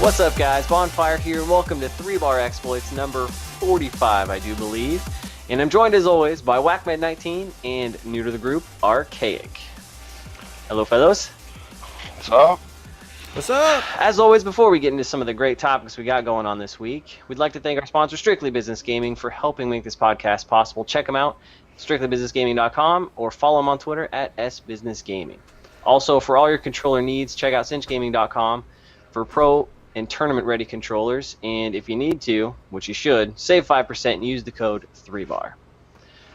What's up, guys? Bondfire here. Welcome to 3-Bar Exploits number 45, I do believe. And I'm joined, as always, by Whackmed19 and new to the group, Archaic. Hello, fellows. What's up? What's up? As always, before we get into some of the great topics we got going on this week, we'd like to thank our sponsor, Strictly Business Gaming, for helping make this podcast possible. Check them out, strictlybusinessgaming.com, or follow them on Twitter at sbusinessgaming. Also, for all your controller needs, check out cinchgaming.com for pro and tournament-ready controllers. And if you need to, which you should, save 5% and use the code 3BAR.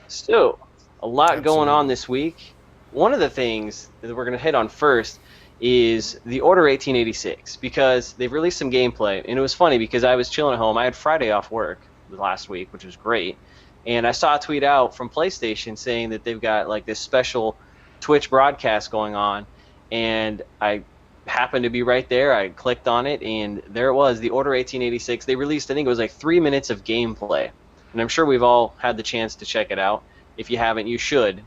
So, a lot going on this week. One of the things that we're going to hit on first is the Order 1886, because they've released some gameplay. And it was funny because I was chilling at home. I had Friday off work last week, which was great. And I saw a tweet out from PlayStation saying that they've got like this special Twitch broadcast going on, and I happened to be right there. I clicked on it, and there it was, the Order 1886. They released, I think it was like 3 minutes of gameplay, and I'm sure we've all had the chance to check it out. If you haven't, you should.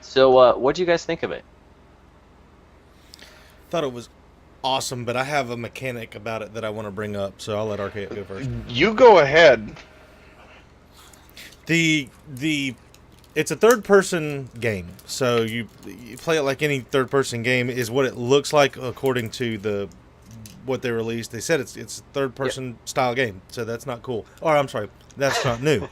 So what do you guys think of it? Thought it was awesome, but I have a mechanic about it that I want to bring up, so I'll let Archaic go first. You go ahead. It's a third-person game, so you play it like any third-person game is what it looks like according to what they released. They said it's a third-person style game, so that's not cool. Or I'm sorry, that's not new.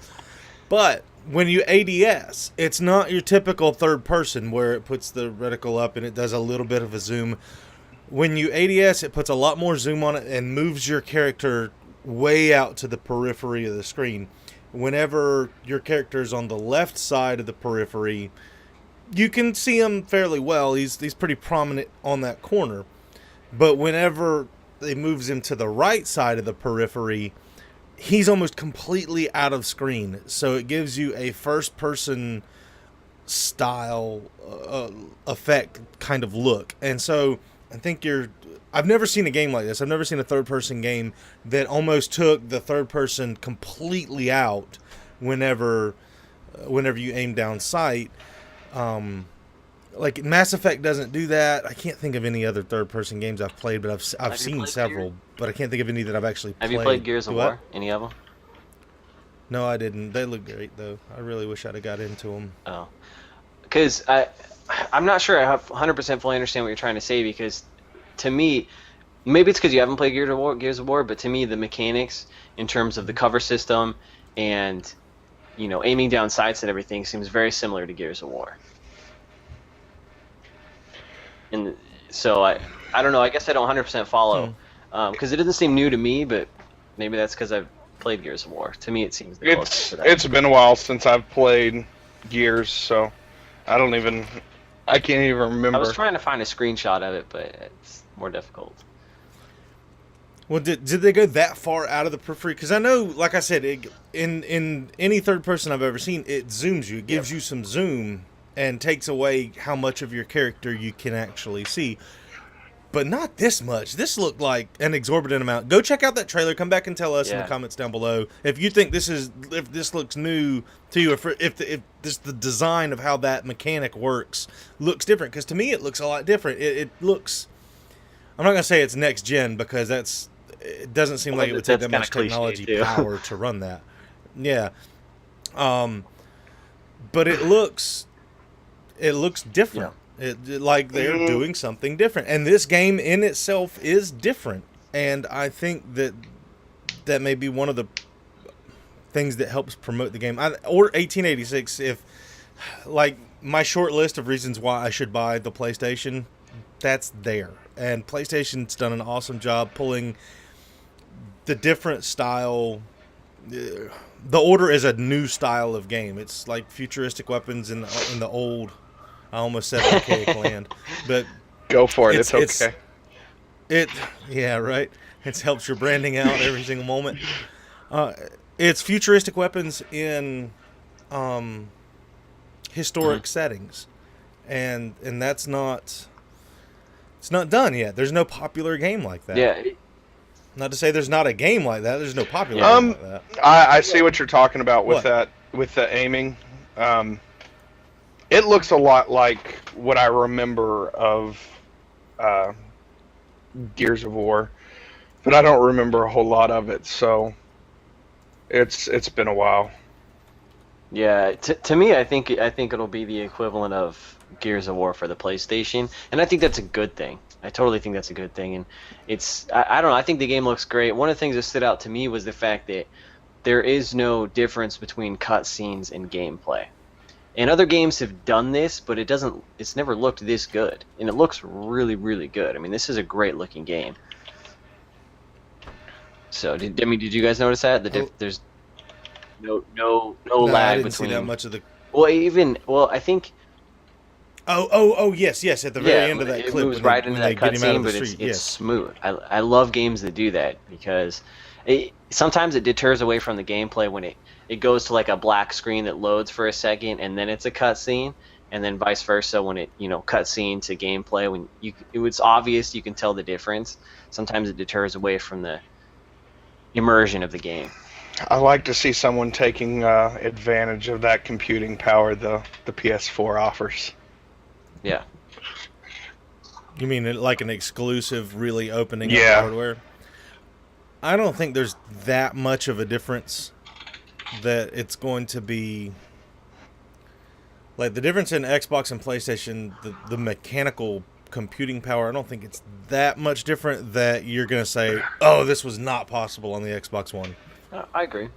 But when you ADS, it's not your typical third-person where it puts the reticle up and it does a little bit of a zoom. When you ADS, it puts a lot more zoom on it and moves your character way out to the periphery of the screen. Whenever your character is on the left side of the periphery, you can see him fairly well. He's pretty prominent on that corner. But whenever it moves him to the right side of the periphery, he's almost completely out of screen. So it gives you a first-person style effect kind of look. And so I think I've never seen a game like this. I've never seen a third-person game that almost took the third person completely out whenever you aim down sight. Like Mass Effect doesn't do that. I can't think of any other third-person games I've played, but I've seen several, but I can't think of any that I've actually played. Have you played Gears of War? Any of them? No, I didn't. They look great, though. I really wish I'd have got into them. Oh. Because I'm not sure I 100% fully understand what you're trying to say, because to me, maybe it's because you haven't played Gears of War, but to me the mechanics in terms of the cover system and, you know, aiming down sights and everything seems very similar to Gears of War. And so I don't know, I guess I don't 100% follow, because it doesn't seem new to me, but maybe that's because I've played Gears of War. To me it seems the closest to that. It's been a while since I've played Gears, so I can't even remember. I was trying to find a screenshot of it, but it's more difficult. Well, did they go that far out of the periphery? Because I know, like I said, in any third person I've ever seen, it zooms you. It gives you some zoom and takes away how much of your character you can actually see. But not this much. This looked like an exorbitant amount. Go check out that trailer. Come back and tell us in the comments down below if you think if this looks new to you, if the design of how that mechanic works looks different. Because to me, it looks a lot different. It looks. I'm not gonna say it's next gen because it doesn't seem like it would take that much technology power to run that. Yeah. But it looks different. Yeah. Like they're doing something different, and this game in itself is different, and I think that may be one of the things that helps promote the game. Or 1886, if like my short list of reasons why I should buy the PlayStation, that's there, and PlayStation's done an awesome job pulling the different style. The Order is a new style of game. It's like futuristic weapons in the old. I almost said archaic land, but go for it. It's okay. Yeah, right. It helps your branding out every single moment. It's futuristic weapons in historic settings, and that's not. It's not done yet. There's no popular game like that. Yeah. Not to say there's not a game like that. There's no popular game like that. I see what you're talking about with that, with the aiming. It looks a lot like what I remember of Gears of War. but I don't remember a whole lot of it. So it's been a while. Yeah, to me, I think it'll be the equivalent of Gears of War for the PlayStation, and I think that's a good thing. I totally think that's a good thing, and I don't know. I think the game looks great. One of the things that stood out to me was the fact that there is no difference between cutscenes and gameplay. And other games have done this, but it's never looked this good, and it looks really, really good. I mean, this is a great looking game. So, did you guys notice that there's no lag I didn't between see that much of the. Well, I think. Oh, yes. At the very end of that it clip, moves right into that cutscene, but street, it's smooth. I love games that do that because sometimes it deters away from the gameplay when it goes to like a black screen that loads for a second and then it's a cutscene, and then vice versa when it cutscene to gameplay when it's obvious you can tell the difference. Sometimes it deters away from the immersion of the game. I like to see someone taking advantage of that computing power the PS4 offers. Yeah. You mean like an exclusive, really opening up Yeah. hardware? I don't think there's that much of a difference that it's going to be. Like, the difference in Xbox and PlayStation, the mechanical computing power, I don't think it's that much different that you're going to say, oh, this was not possible on the Xbox One. I agree.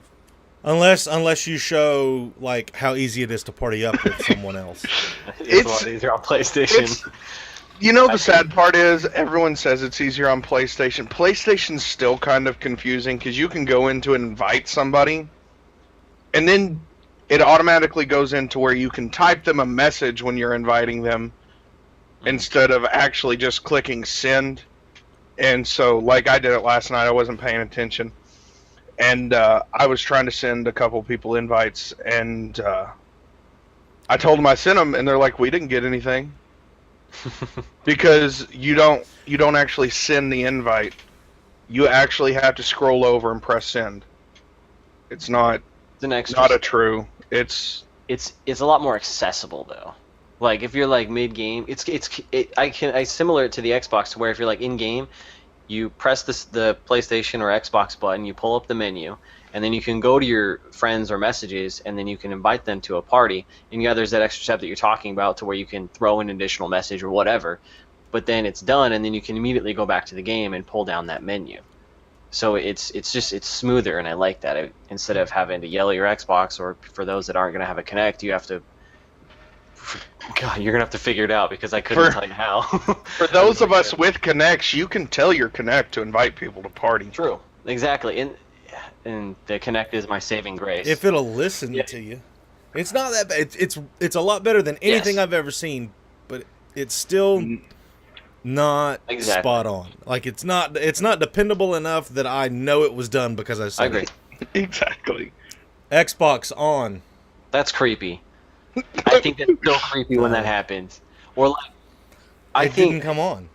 Unless you show like how easy it is to party up with someone else. It's a lot easier on PlayStation. The sad part is everyone says it's easier on PlayStation. PlayStation's still kind of confusing because you can go into and invite somebody, and then it automatically goes into where you can type them a message when you're inviting them instead of actually just clicking send. And so, like I did it last night, I wasn't paying attention. And I was trying to send a couple people invites, and I told them I sent them, and they're like, "We didn't get anything," because you don't actually send the invite. You actually have to scroll over and press send. It's not a true. It's a lot more accessible though. Like if you're like mid game, I similar it to the Xbox, where if you're like in game, you press the PlayStation or Xbox button, you pull up the menu, and then you can go to your friends or messages, and then you can invite them to a party. And there's that extra step that you're talking about to where you can throw an additional message or whatever. But then it's done, and then you can immediately go back to the game and pull down that menu. So it's smoother, and I like that. Instead of having to yell at your Xbox, or for those that aren't going to have a Kinect, you have to. God, you're gonna have to figure it out because I couldn't tell you how. For those of us with Kinects, you can tell your Kinect to invite people to party. True, exactly, and the Kinect is my saving grace. If it'll listen to you, it's not that bad. It's a lot better than anything I've ever seen, but it's still not spot on. Like it's not dependable enough that I know it was done because I said I agree. it. Exactly. Xbox on. That's creepy. I think that's so creepy when that happens. Or like, it didn't come on,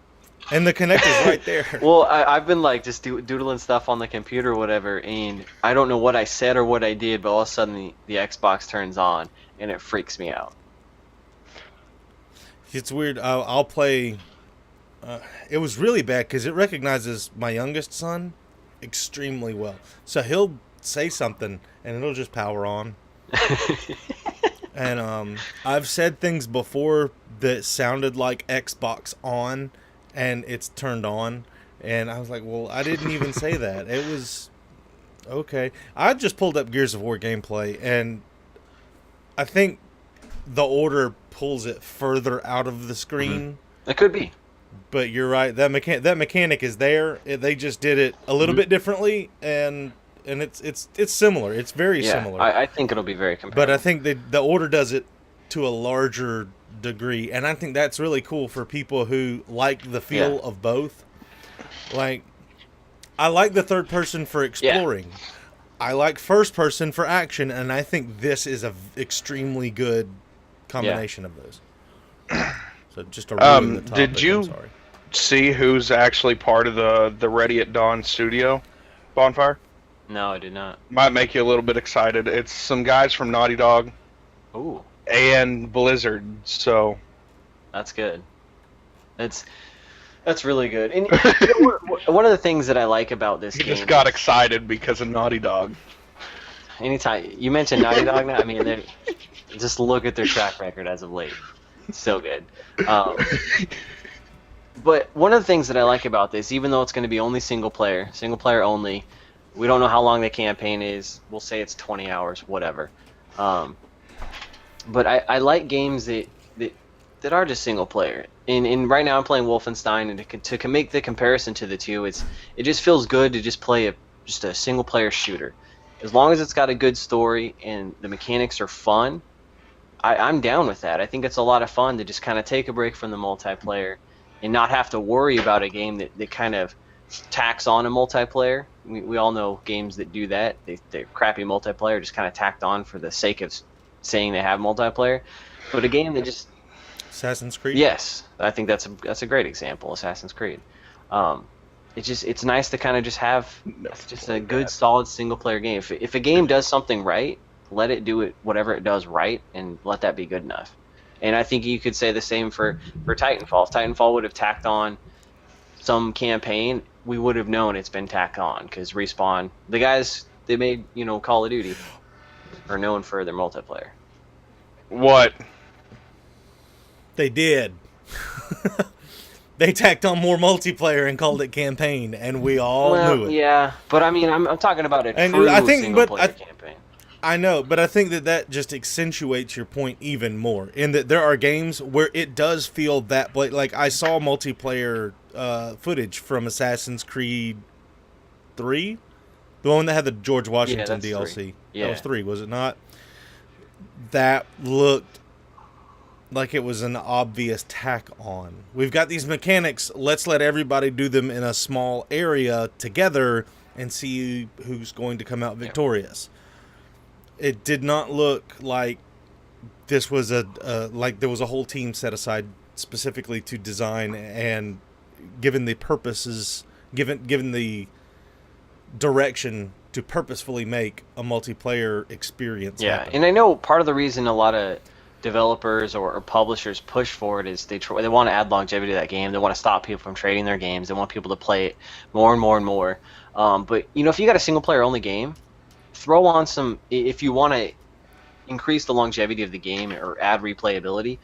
and the Kinect is right there. Well, I've been like just doodling stuff on the computer or whatever, and I don't know what I said or what I did, but all of a sudden the Xbox turns on, and it freaks me out. It's weird. I'll play. It was really bad because it recognizes my youngest son extremely well. So he'll say something, and it'll just power on. And I've said things before that sounded like Xbox on, and it's turned on. And I was like, well, I didn't even say that. It was okay. I just pulled up Gears of War gameplay, and I think the order pulls it further out of the screen. It could be. But you're right. That mechanic is there. They just did it a little bit differently, and it's similar. It's very similar. I think it'll be very comparable. But I think the order does it to a larger degree, and I think that's really cool for people who like the feel of both. Like, I like the third person for exploring. Yeah. I like first person for action, and I think this is a extremely good combination of those. So just to ruin the topic, did you see who's actually part of the Ready at Dawn studio, Bondfire? No, I did not. Might make you a little bit excited. It's some guys from Naughty Dog. Ooh. And Blizzard, so... That's good. That's really good. And one of the things that I like about this You game, just got excited because of Naughty Dog. anytime you mention Naughty Dog now, I mean, just look at their track record as of late. It's so good. But one of the things that I like about this, even though it's going to be only single player only, we don't know how long the campaign is. We'll say it's 20 hours, whatever. But I like games that are just single player. And right now I'm playing Wolfenstein, and to make the comparison to the two, it just feels good to just play just a single player shooter. As long as it's got a good story and the mechanics are fun, I'm down with that. I think it's a lot of fun to just kind of take a break from the multiplayer and not have to worry about a game that kind of tacks on a multiplayer. We all know games that do that. They're crappy multiplayer, just kind of tacked on for the sake of saying they have multiplayer. But a game that just... Assassin's Creed? Yes, I think that's a great example, Assassin's Creed. It's nice to kind of just have just a good, solid single-player game. If a game does something right, let it do it whatever it does right, and let that be good enough. And I think you could say the same for Titanfall. If Titanfall would have tacked on some campaign, we would have known it's been tacked on, because Respawn, the guys they made Call of Duty, are known for their multiplayer. What? They did. They tacked on more multiplayer and called it campaign, and we all knew it. Yeah, but I mean, I'm talking about a true single-player campaign. I know, but I think that just accentuates your point even more, in that there are games where it does feel that... Like, I saw multiplayer footage from Assassin's Creed 3, the one that had the George Washington DLC. 3. Yeah. That was 3, was it not? That looked like it was an obvious tack on. We've got these mechanics, let's let everybody do them in a small area together and see who's going to come out victorious. It did not look like this was like there was a whole team set aside specifically to design, and given the purposes, given the direction to purposefully make a multiplayer experience happen. And I know part of the reason a lot of developers or publishers push for it is they want to add longevity to that game. They want to stop people from trading their games. They want people to play it more and more and more. But if you got a single player only game, throw on some, if you want to increase the longevity of the game or add replayability,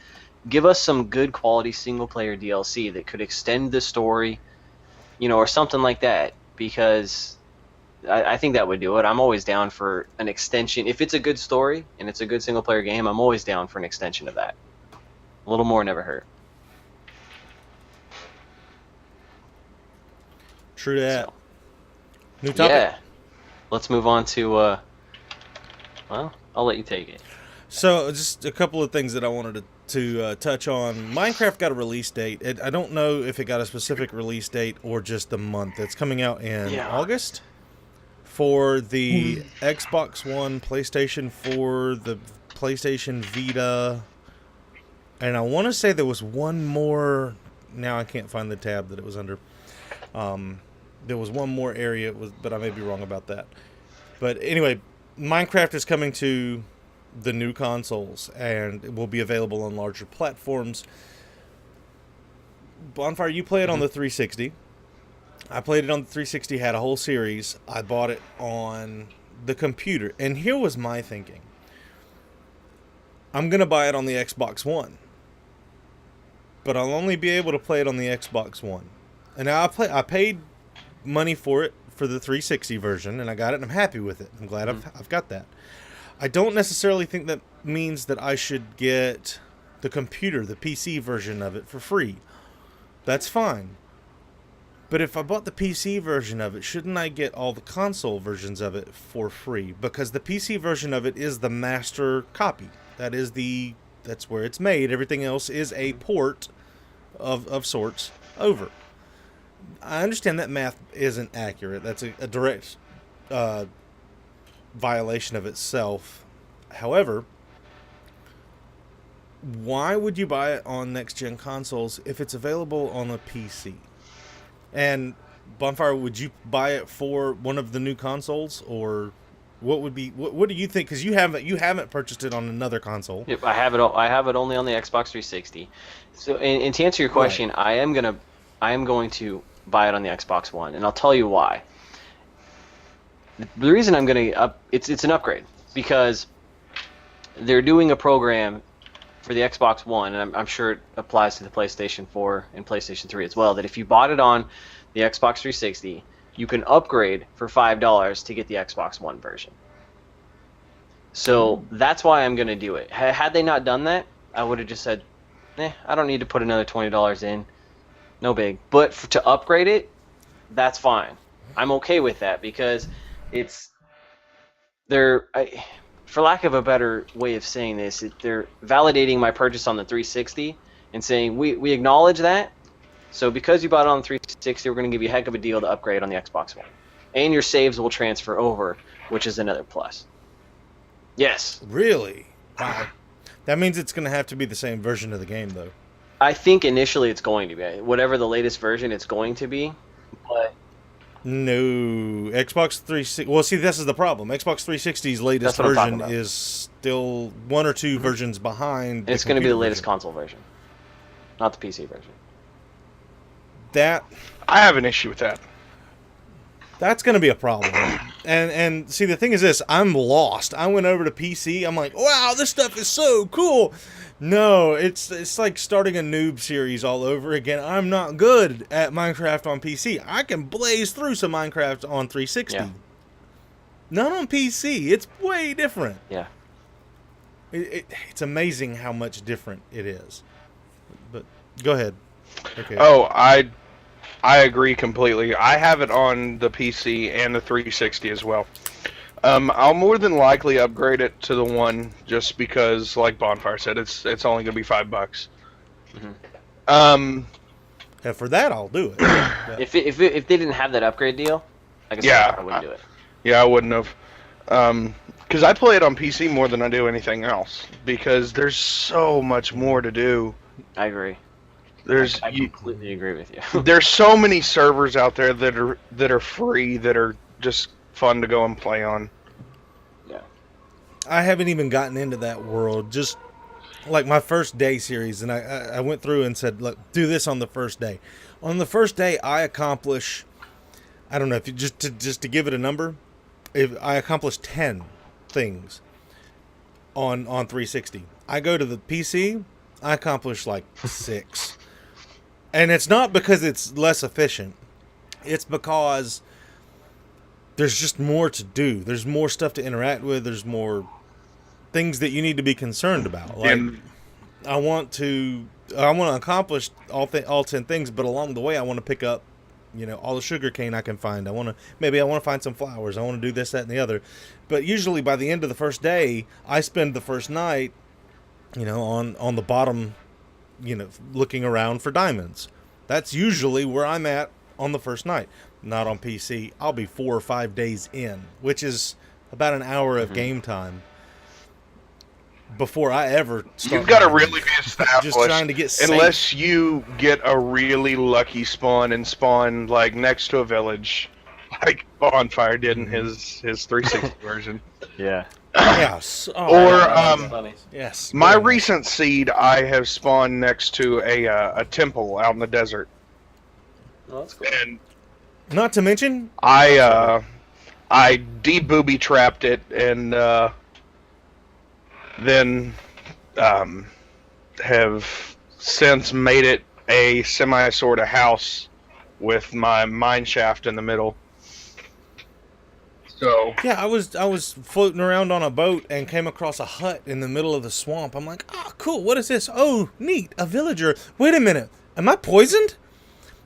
give us some good quality single player DLC that could extend the story, or something like that, because I think that would do it. I'm always down for an extension. If it's a good story and it's a good single player game, I'm always down for an extension of that. A little more never hurt. True that. So, new topic? Yeah. Let's move on to, well, I'll let you take it. So, just a couple of things that I wanted to touch on. Minecraft got a release date. I don't know if it got a specific release date or just the month. It's coming out in August for the Xbox One, PlayStation 4, the PlayStation Vita, and I want to say there was one more. Now I can't find the tab that it was under. There was one more area, but I may be wrong about that. But anyway, Minecraft is coming to the new consoles, and it will be available on larger platforms. Bonfire, you play it on the 360. I played it on the 360, had a whole series. I bought it on the computer. And here was my thinking. I'm going to buy it on the Xbox One. But I'll only be able to play it on the Xbox One. And now I paid money for it for the 360 version, and I got it, and I'm happy with it. I'm glad I've got that. I don't necessarily think that means that I should get the computer, the PC version of it for free. That's fine. But if I bought the PC version of it, shouldn't I get all the console versions of it for free? Because the PC version of it is the master copy. That's where it's made. Everything else is a port of sorts over. I understand that math isn't accurate. That's a direct violation of itself. However, why would you buy it on next-gen consoles if it's available on a PC? And Bonfire, would you buy it for one of the new consoles, or what would be? What do you think? Because you haven't purchased it on another console. Yep, I have it. I have it only on the Xbox 360. So, and to answer your question, right. I am gonna I am going to buy it on the Xbox One, and I'll tell you why. The reason I'm going to it's an upgrade because they're doing a program for the Xbox One, and I'm sure it applies to the PlayStation 4 and PlayStation 3 as well, that if you bought it on the Xbox 360, you can upgrade for $5 to get the Xbox One version. So that's why I'm going to do it. Had they not done that, I would have just said, I don't need to put another $20 in. No big. But to upgrade it, that's fine. I'm okay with that because for lack of a better way of saying this, they're validating my purchase on the 360 and saying, we acknowledge that. So because you bought it on the 360, we're going to give you a heck of a deal to upgrade on the Xbox One. And your saves will transfer over, which is another plus. Yes. Really? Wow. That means it's going to have to be the same version of the game, though. I think initially it's going to be. Whatever the latest version it's going to be. But no. Xbox 360... Well, see, this is the problem. Xbox 360's latest version is still one or two versions behind the it's going to be the latest version. console version, not the PC version. That... I have an issue with that. That's going to be a problem. And see, the thing is this. I'm lost. I went over to PC. I'm like, wow, this stuff is so cool. No, it's like starting a noob series all over again. I'm not good at Minecraft on PC. I can blaze through some Minecraft on 360. Yeah. Not on PC. It's way different. Yeah. It's amazing how much different it is. But go ahead. Okay. Oh, I agree completely. I have it on the PC and the 360 as well. I'll more than likely upgrade it to the one just because, like Bondfire said, it's only going to be $5. Mm-hmm. Yeah, for that, I'll do it. If they didn't have that upgrade deal, I wouldn't do it. Yeah, I wouldn't have. Because I play it on PC more than I do anything else because there's so much more to do. I agree. I completely agree with you. There's so many servers out there that are free that are just fun to go and play on. Yeah. I haven't even gotten into that world. Just like my first day series, and I went through and said, look, do this on the first day. On the first day, I accomplish, I don't know, if you just to give it a number, if I accomplish 10 things on 360. I go to the PC, I accomplish like 6. And it's not because it's less efficient. It's because there's just more to do. There's more stuff to interact with. There's more things that you need to be concerned about. Like, I want to accomplish all 10 things, but along the way, I want to pick up, all the sugar cane I can find. I want to find some flowers. I want to do this, that, and the other. But usually, by the end of the first day, I spend the first night, on the bottom, looking around for diamonds. That's usually where I'm at on the first night. Not on PC. I'll be 4 or 5 days in, which is about an hour of game time before I ever start. You've got to really be established. Just trying to get safe. Unless you get a really lucky spawn and spawn like next to a village, like Bondfire did in his 360 version. Yeah. Yes. Yes. My recent seed, I have spawned next to a temple out in the desert. Oh, that's cool. And not to mention, I de-booby trapped it and then have since made it a sort of house with my mine shaft in the middle. So yeah, I was floating around on a boat and came across a hut in the middle of the swamp. I'm like, oh, cool. What is this? Oh, neat. A villager. Wait a minute. Am I poisoned?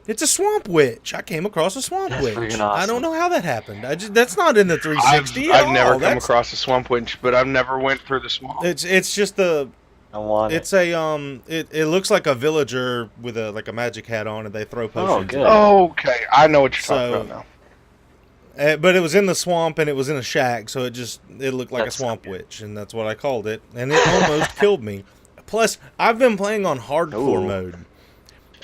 It's a swamp witch. I came across a swamp witch. Awesome. I don't know how that happened. That's not in the 360. I've never come across a swamp witch, but I've never went through the swamp. It's just the. I want it's a It looks like a villager with a magic hat on, and they throw potions. Oh, good. Okay, I know what you're talking about now. But it was in the swamp and it was in a shack, so it looked like a swamp witch, and that's what I called it. And it almost killed me. Plus, I've been playing on hardcore mode.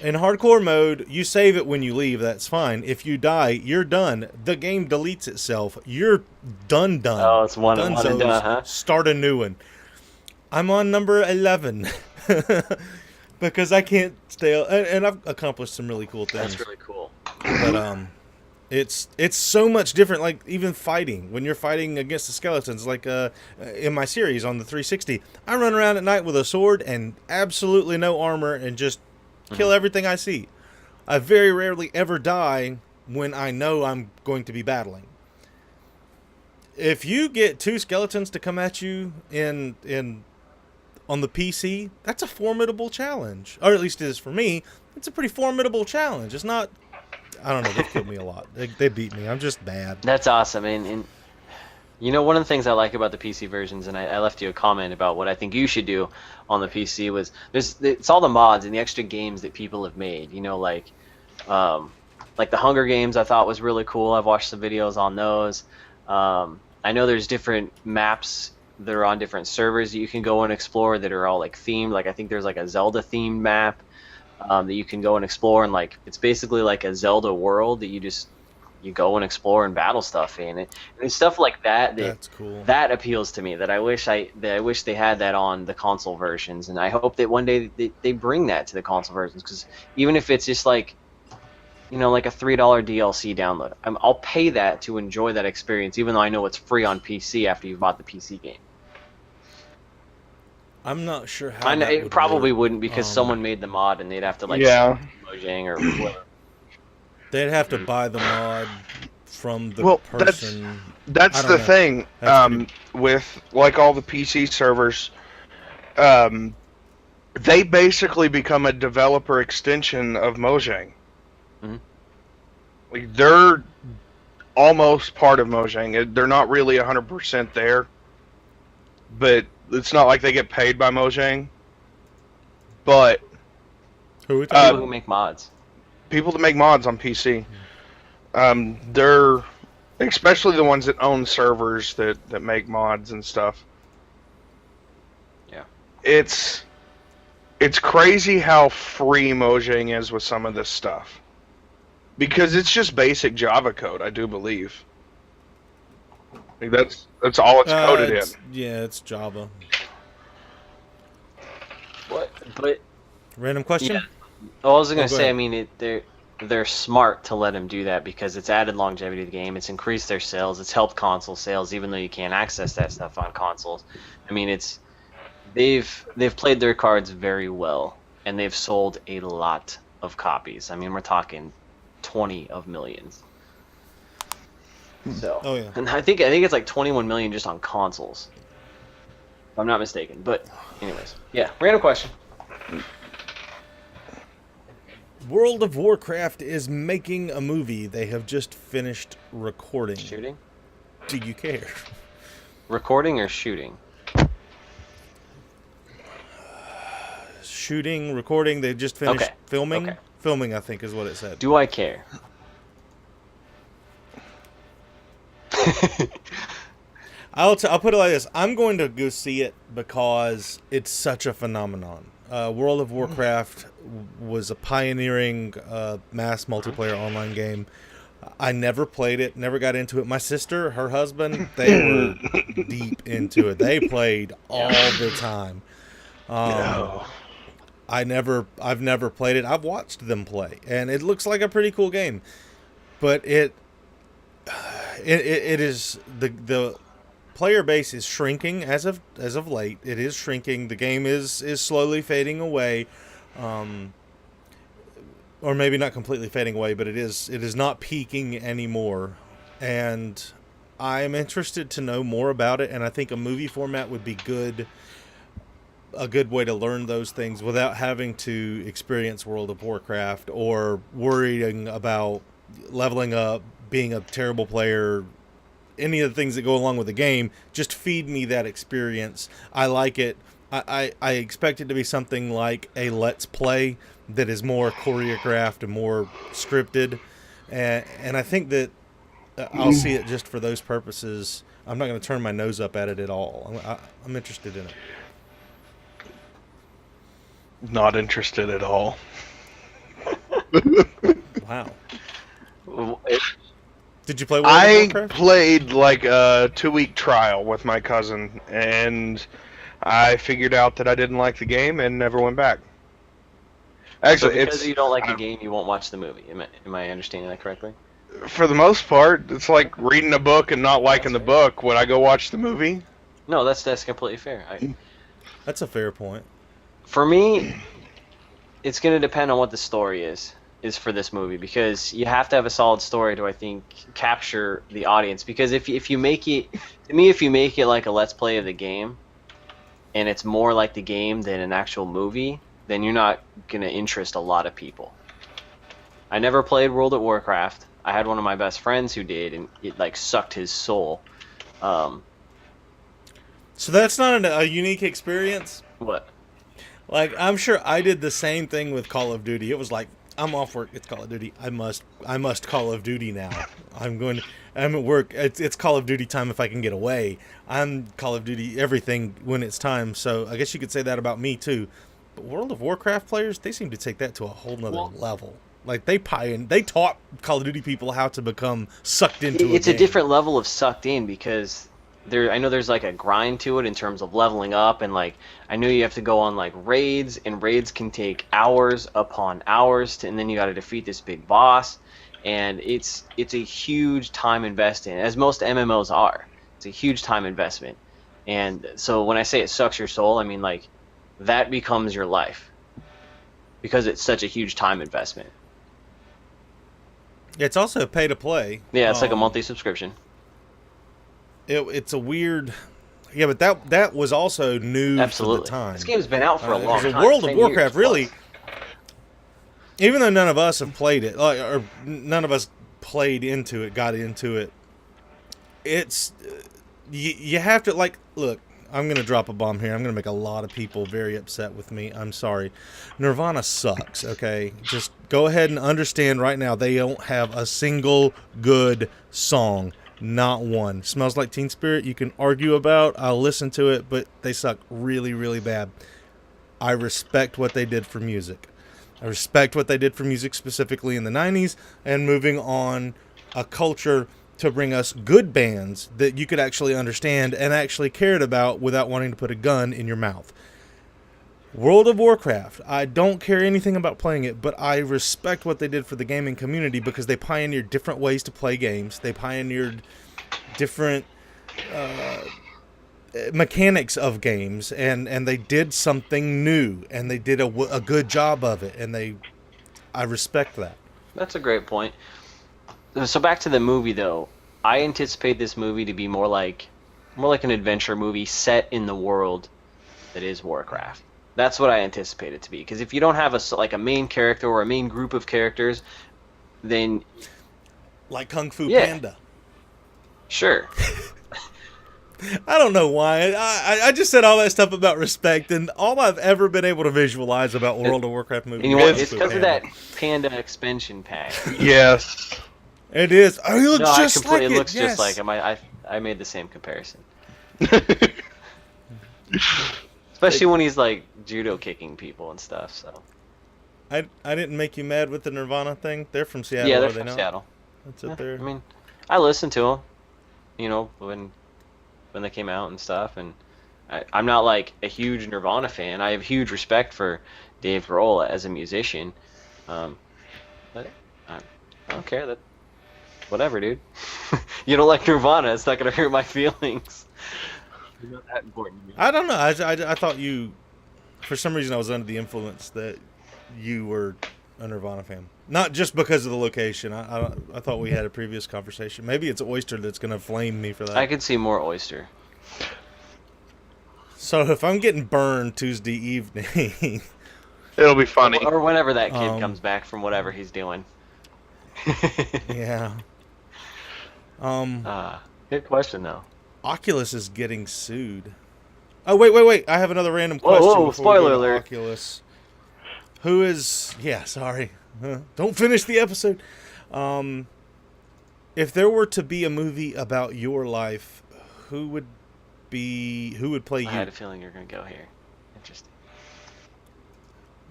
In hardcore mode, you save it when you leave. That's fine. If you die, you're done. The game deletes itself. You're done. Oh, it's one and done, huh? Start a new one. I'm on number 11. because I can't stay. And I've accomplished some really cool things. That's really cool. But it's so much different. Like even fighting, when you're fighting against the skeletons, like in my series on the 360, I run around at night with a sword and absolutely no armor and just kill everything I see. I very rarely ever die when I know I'm going to be battling. If you get 2 skeletons to come at you in on the PC, that's a formidable challenge. Or at least it is for me. It's a pretty formidable challenge. It's not... I don't know. They've killed me a lot. They beat me. I'm just bad. That's awesome. And you know, one of the things I like about the PC versions, and I left you a comment about what I think you should do on the PC, was it's all the mods and the extra games that people have made. You know, like the Hunger Games I thought was really cool. I've watched some videos on those. I know there's different maps that are on different servers that you can go and explore that are all like themed. Like I think there's like a Zelda themed map that you can go and explore, and like it's basically like a Zelda world that you go and explore and battle stuff in it, and it's stuff like that. That's cool. That appeals to me. That I wish they had that on the console versions, and I hope that one day they bring that to the console versions. Because even if it's just like, you know, like a $3 DLC download, I'll pay that to enjoy that experience, even though I know it's free on PC after you've bought the PC game. I'm not sure how. I know, it probably work. wouldn't, because someone made the mod and they'd have to like Mojang or whatever. They'd have to buy the mod from the person. That's the thing. With like all the PC servers, they basically become a developer extension of Mojang. Mm-hmm. Like they're almost part of Mojang. They're not really 100% there, but it's not like they get paid by Mojang. But who people who make mods. People that make mods on PC. They're especially the ones that own servers that make mods and stuff. Yeah. It's crazy how free Mojang is with some of this stuff. Because it's just basic Java code, I do believe. Like that's all it's coded in. Yeah, it's Java. What? But random question? Yeah. Oh, I was gonna say, ahead. I mean, they're smart to let them do that, because it's added longevity to the game. It's increased their sales. It's helped console sales, even though you can't access that stuff on consoles. I mean, they've played their cards very well, and they've sold a lot of copies. I mean, we're talking 20 of millions. So, oh yeah, and I think it's like 21 million just on consoles, if I'm not mistaken. But anyways, yeah, random question. World of Warcraft is making a movie. They have just finished recording. Shooting? Do you care? Recording or shooting? Shooting, recording. They just finished filming. Okay. Filming, I think, is what it said. Do I care? I'll put it like this. I'm going to go see it because it's such a phenomenon. World of Warcraft was a pioneering mass multiplayer online game. I never played it, never got into it. My sister, her husband, they were deep into it. They played all the time. I've never played it. I've watched them play, and it looks like a pretty cool game. But it is the player base is shrinking as of late. It is shrinking. The game is slowly fading away, or maybe not completely fading away, but it is not peaking anymore. And I am interested to know more about it. And I think a movie format would be a good way to learn those things without having to experience World of Warcraft or worrying about leveling up, being a terrible player. Any of the things that go along with the game, just feed me that experience. I like it. I expect it to be something like a Let's Play that is more choreographed and more scripted. And I think that I'll see it just for those purposes. I'm not going to turn my nose up at it at all. I'm interested in it. Not interested at all. Wow. Did you play World of I Warcraft? played like a 2-week trial with my cousin, and I figured out that I didn't like the game and never went back. Actually, So because it's you don't like a game, you won't watch the movie. Am I understanding that correctly? for the most part, it's like reading a book and not liking the book when I go watch the movie. No, that's completely fair. That's a fair point. For me, it's going to depend on what the story is for this movie, because you have to have a solid story to, I think, capture the audience. Because if you make it, to me, if you make it like a let's play of the game, and it's more like the game than an actual movie, then you're not going to interest a lot of people. I never played World of Warcraft. I had one of my best friends who did, and it like sucked his soul. So that's not a unique experience? What? Like, I'm sure I did the same thing with Call of Duty. It was like, I'm off work, it's Call of Duty. I must Call of Duty now. I'm at work, it's Call of Duty time if I can get away. I'm Call of Duty everything when it's time. So I guess you could say that about me too. But World of Warcraft players, they seem to take that to a whole nother level. Like, they taught Call of Duty people how to become sucked into it. It's a different level of sucked in, because I know there's like a grind to it in terms of leveling up, and like I know you have to go on like raids, and raids can take hours upon hours, and then you got to defeat this big boss, and it's a huge time investment, as most MMOs are. It's a huge time investment, and so when I say it sucks your soul, I mean like that becomes your life, because it's such a huge time investment. It's also pay to play. Yeah, it's like a monthly subscription. It's a weird, yeah, but that was also new Absolutely. for the time. This game's been out for a long time. World of 10 Warcraft, years really, plus. even though none of us have played it, or none of us played into it, got into it, it's you have to, like, look, I'm going to drop a bomb here. I'm going to make a lot of people very upset with me. I'm sorry. Nirvana sucks, okay? Just go ahead and understand right now, they don't have a single good song. Not one. Smells Like Teen Spirit, you can argue about. I'll listen to it, but they suck really, really bad. I respect what they did for music. I respect what they did for music specifically in the 90s, and moving on a culture to bring us good bands that you could actually understand and actually cared about without wanting to put a gun in your mouth. World of Warcraft, I don't care anything about playing it, but I respect what they did for the gaming community, because they pioneered different ways to play games. They pioneered different mechanics of games, and they did something new, and they did a good job of it, and I respect that. That's a great point. So back to the movie, though. I anticipate this movie to be more like an adventure movie set in the world that is Warcraft. That's what I anticipate it to be. Because if you don't have a main character or a main group of characters, then like Kung Fu Panda. Sure. I don't know why. I just said all that stuff about respect, and all I've ever been able to visualize about World of Warcraft movies. You know what? It's because of that Panda expansion pack. Yes. It is. Oh, he looks just like it. It looks yes. just like him. I made the same comparison. Especially when he's like judo kicking people and stuff. So. I didn't make you mad with the Nirvana thing. They're from Seattle. Yeah, they're from Seattle. That's it there. I mean, I listened to them. You know, when they came out and stuff, and I'm not like a huge Nirvana fan. I have huge respect for Dave Grohl as a musician, but I don't care that. Whatever, dude. You don't like Nirvana, it's not gonna hurt my feelings. It's not that important to me. I don't know. I thought you, for some reason, I was under the influence that you were a Nirvana fan. Not just because of the location. I thought we had a previous conversation. Maybe it's Oyster that's gonna flame me for that. I could see more Oyster. So if I'm getting burned Tuesday evening, it'll be funny. Or whenever that kid comes back from whatever he's doing. Yeah. Good question though. Oculus is getting sued. Oh wait! I have another random question. Whoa! Spoiler alert. Oculus. Who is? Yeah, sorry. Don't finish the episode. If there were to be a movie about your life, who would play you? I had a feeling you were gonna go here. Interesting.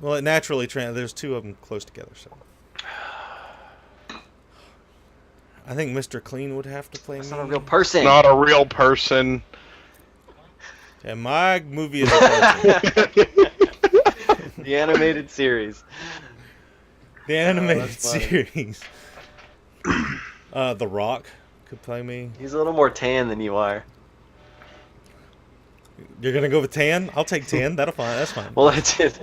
Well, it naturally there's two of them close together, so. I think Mr. Clean would have to play me. That's not a real person. Not a real person. And my movie is a person. The animated series. The animated series. The Rock could play me. He's a little more tan than you are. You're gonna go with tan? I'll take tan. That's fine. Well, it's just...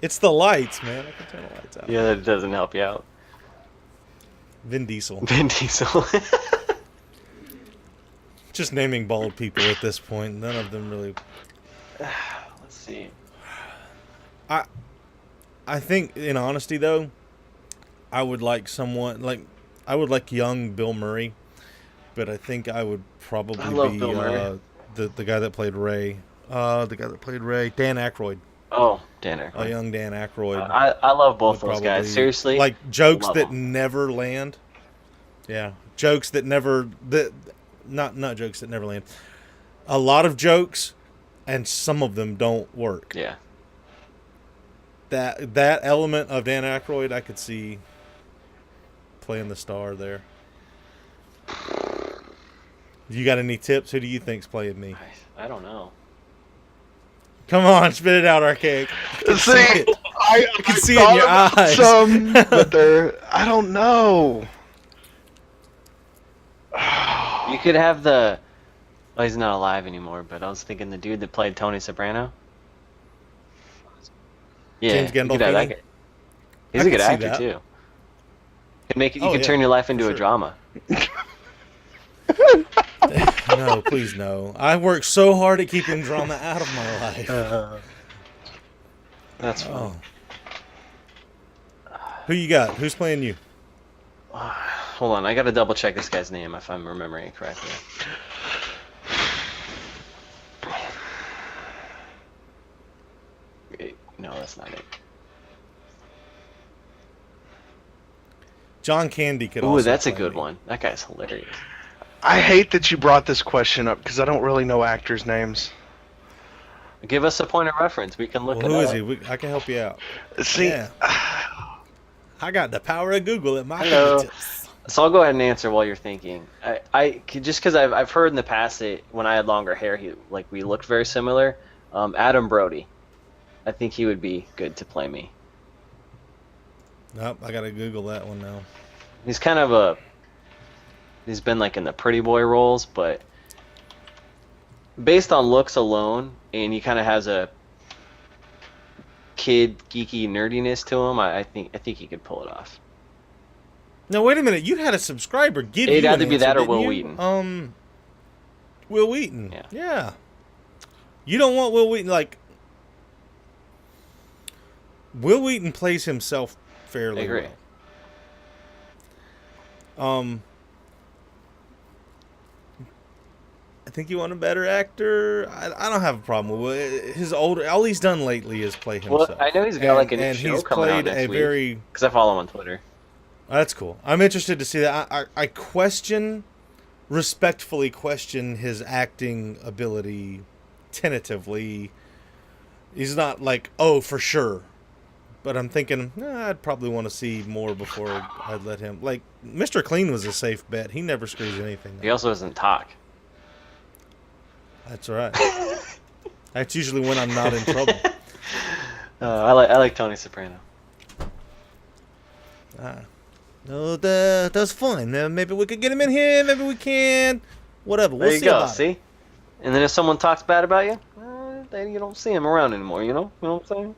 It's the lights, man. I can turn the lights out. Yeah, that doesn't help you out. Vin Diesel. Vin Diesel. Just naming bald people at this point. None of them really. Let's see. I think, in honesty, though, I would like someone like young Bill Murray, but I think I would probably be Bill Murray. The guy that played Ray. Dan Aykroyd. Oh, Dan Aykroyd. A young Dan Aykroyd. I love both those guys. Seriously. Like jokes that them. never land. Yeah, jokes that never not jokes that never land. A lot of jokes, and some of them don't work. Yeah. That element of Dan Aykroyd, I could see playing the star there. You got any tips? Who do you think's playing me? I don't know. Come on, spit it out, Archaic. I can see it in your eyes. Some, but I don't know. You could have the... Oh, he's not alive anymore, but I was thinking the dude that played Tony Soprano. Yeah, James you could have that Gandolfini? guy. He's I a good could see actor, that. too. You Oh, could yeah, turn your life into sure. a drama. No, please no. I work so hard at keeping drama out of my life. That's fine. Oh. Who you got? Who's playing you? Hold on, I gotta double check this guy's name if I'm remembering it correctly. Wait, no, that's not it. John Candy could Ooh, also that's a play good me. one. That guy's hilarious. I hate that you brought this question up because I don't really know actors' names. Give us a point of reference. We can look Well, who it is up. he? I can help you out. See, Yeah. I got the power of Google at my Hello. fingertips. So I'll go ahead and answer while you're thinking. Just because I've heard in the past that when I had longer hair, we looked very similar. Adam Brody, I think he would be good to play me. Nope, I gotta Google that one now. He's kind of he's been like in the pretty boy roles, but based on looks alone, and he kind of has a kid geeky nerdiness to him. I think he could pull it off. No, wait a minute. You had a subscriber give It'd you an either be answer, that or didn't Will you? Wheaton. Will Wheaton. Yeah. Yeah. You don't want Will Wheaton like. Will Wheaton plays himself fairly I agree. well. I think you want a better actor. I don't have a problem with it. His older. All he's done lately is play himself. Well, I know he's got like a new and show he's coming out played next a week. very. Because I follow him on Twitter. That's cool. I'm interested to see that. I respectfully question his acting ability tentatively. He's not like, oh, for sure. But I'm thinking, I'd probably want to see more before I'd let him. Like, Mr. Clean was a safe bet. He never screws anything up. He also doesn't talk. That's right. That's usually when I'm not in trouble. I like Tony Soprano. No, that's fine. Maybe we could get him in here. Maybe we can. Whatever. We'll There you see go. about it. See? And then if someone talks bad about you, then you don't see him around anymore. You know what I'm saying?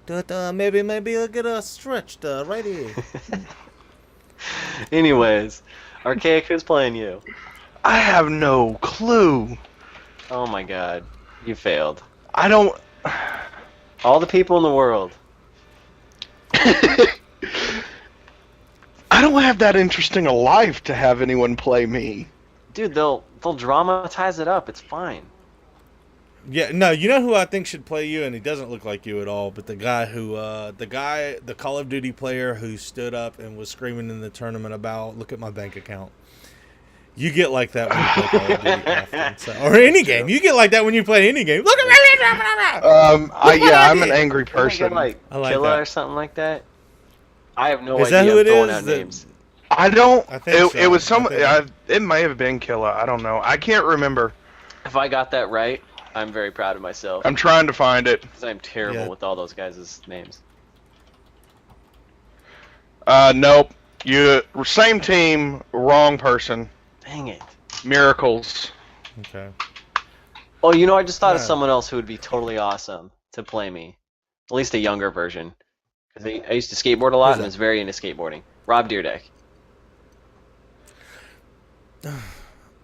But maybe I'll get stretched right here. Anyways, Archaic, who's playing you? I have no clue. Oh my God, you failed. I don't. All the people in the world. I don't have that interesting a life to have anyone play me. Dude, they'll dramatize it up. It's fine. Yeah, no, you know who I think should play you, and he doesn't look like you at all, but the Call of Duty player who stood up and was screaming in the tournament about, look at my bank account. You get like that when you play Call of Duty often. So, or any game. You get like that when you play any game. Look at me! I'm an angry person. Like I like Killa that. or something like that. I have no Is that idea. who I'm it throwing is? out names. I don't. I think so. It was some. I think- It may have been Killa. I don't know. I can't remember. If I got that right, I'm very proud of myself. I'm trying to find it. Because I'm terrible with all those guys' names. Nope. Same team, wrong person. Dang it. Miracles. Okay. Oh, you know, I just thought of someone else who would be totally awesome to play me. At least a younger version. Because I used to skateboard a lot and was very into skateboarding. Rob Deerdeck.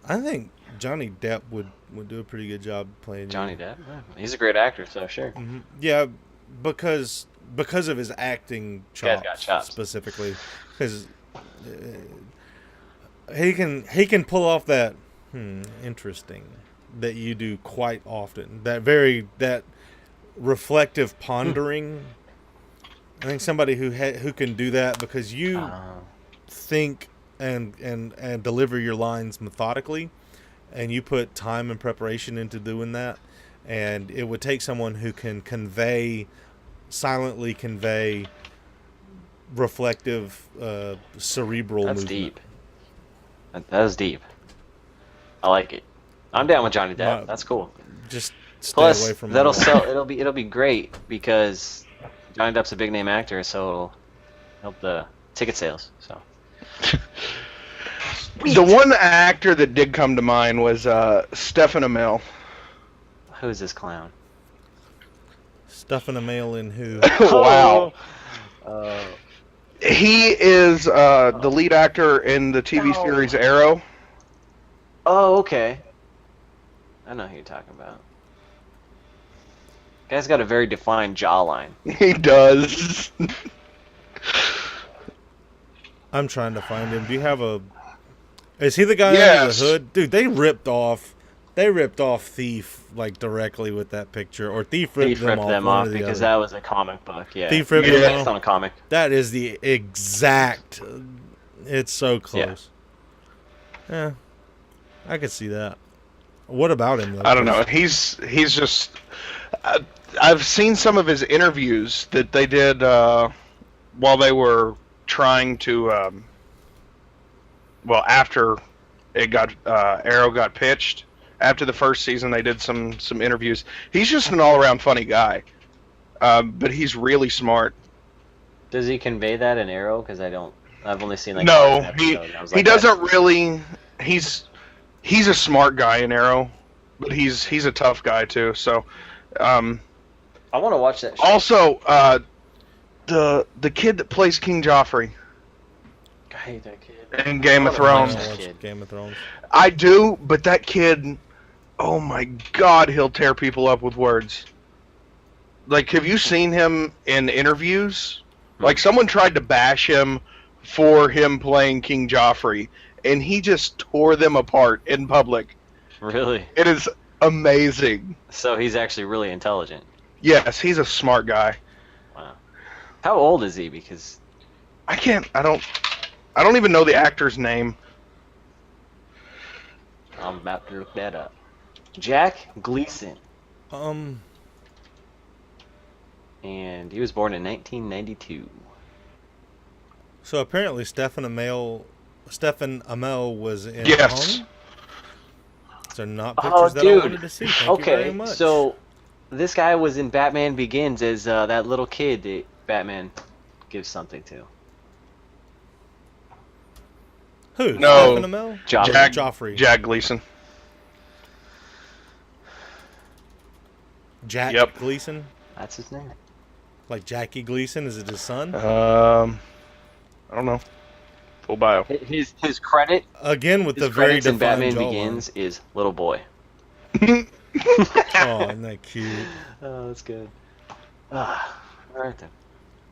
I think Johnny Depp would do a pretty good job playing Johnny Depp? He's a great actor, so sure. Mm-hmm. Yeah, because of his acting chops. Specifically. Because he can pull off that interesting that you do quite often. That reflective pondering. I think somebody who can do that because you think and deliver your lines methodically, and you put time and preparation into doing that, and it would take someone who can silently convey reflective cerebral That's movement. deep. That is deep. I like it. I'm down with Johnny Depp. That's cool. Just stay Plus, away from that'll sell. It'll be great because Johnny Depp's a big name actor, so it'll help the ticket sales. So. The one actor that did come to mind was Stephen Amell. Who's this clown? Stuffing a mail in who? Wow. He is the lead actor in the TV series Arrow. Oh, okay. I know who you're talking about. Guy's got a very defined jawline. He does. I'm trying to find him. Do you have a... Is he the guy under the hood? Dude, they ripped off Thief like directly with that picture, or Thief ripped them off because that was a comic book. Yeah, Thief ripped them off on a comic. That is the exact. It's so close. Yeah, I could see that. What about him though? I don't know. He's just. I've seen some of his interviews that they did while they were trying to. Well, after Arrow got pitched, after the first season, they did some interviews. He's just an all-around funny guy, but he's really smart. Does he convey that in Arrow? Because I've only seen like no, he doesn't really. He's a smart guy in Arrow, but he's a tough guy too. So, I want to watch that show. Also, the kid that plays King Joffrey. I hate that kid. In Game of Thrones. Game of Thrones. I do, but that kid, oh my God, he'll tear people up with words. Like, have you seen him in interviews? Like, someone tried to bash him for him playing King Joffrey, and he just tore them apart in public. Really? It is amazing. So he's actually really intelligent. Yes, he's a smart guy. Wow. How old is he? Because I don't even know the actor's name. I'm about to look that up. Jack Gleason. And he was born in 1992. So apparently Stephen Amell was in Yes. So not pictures that I wanted to see. Thank you very much. So this guy was in Batman Begins as that little kid that Batman gives something to. Who? No. Stephen Amell? Joffrey. Jack Gleason. Jack Gleason? That's his name. Like Jackie Gleason? Is it his son? I don't know. Full bio. His credit. Again with the very defined in Batman jawline. Begins is little boy. Oh, isn't that cute? Oh, that's good. All right then.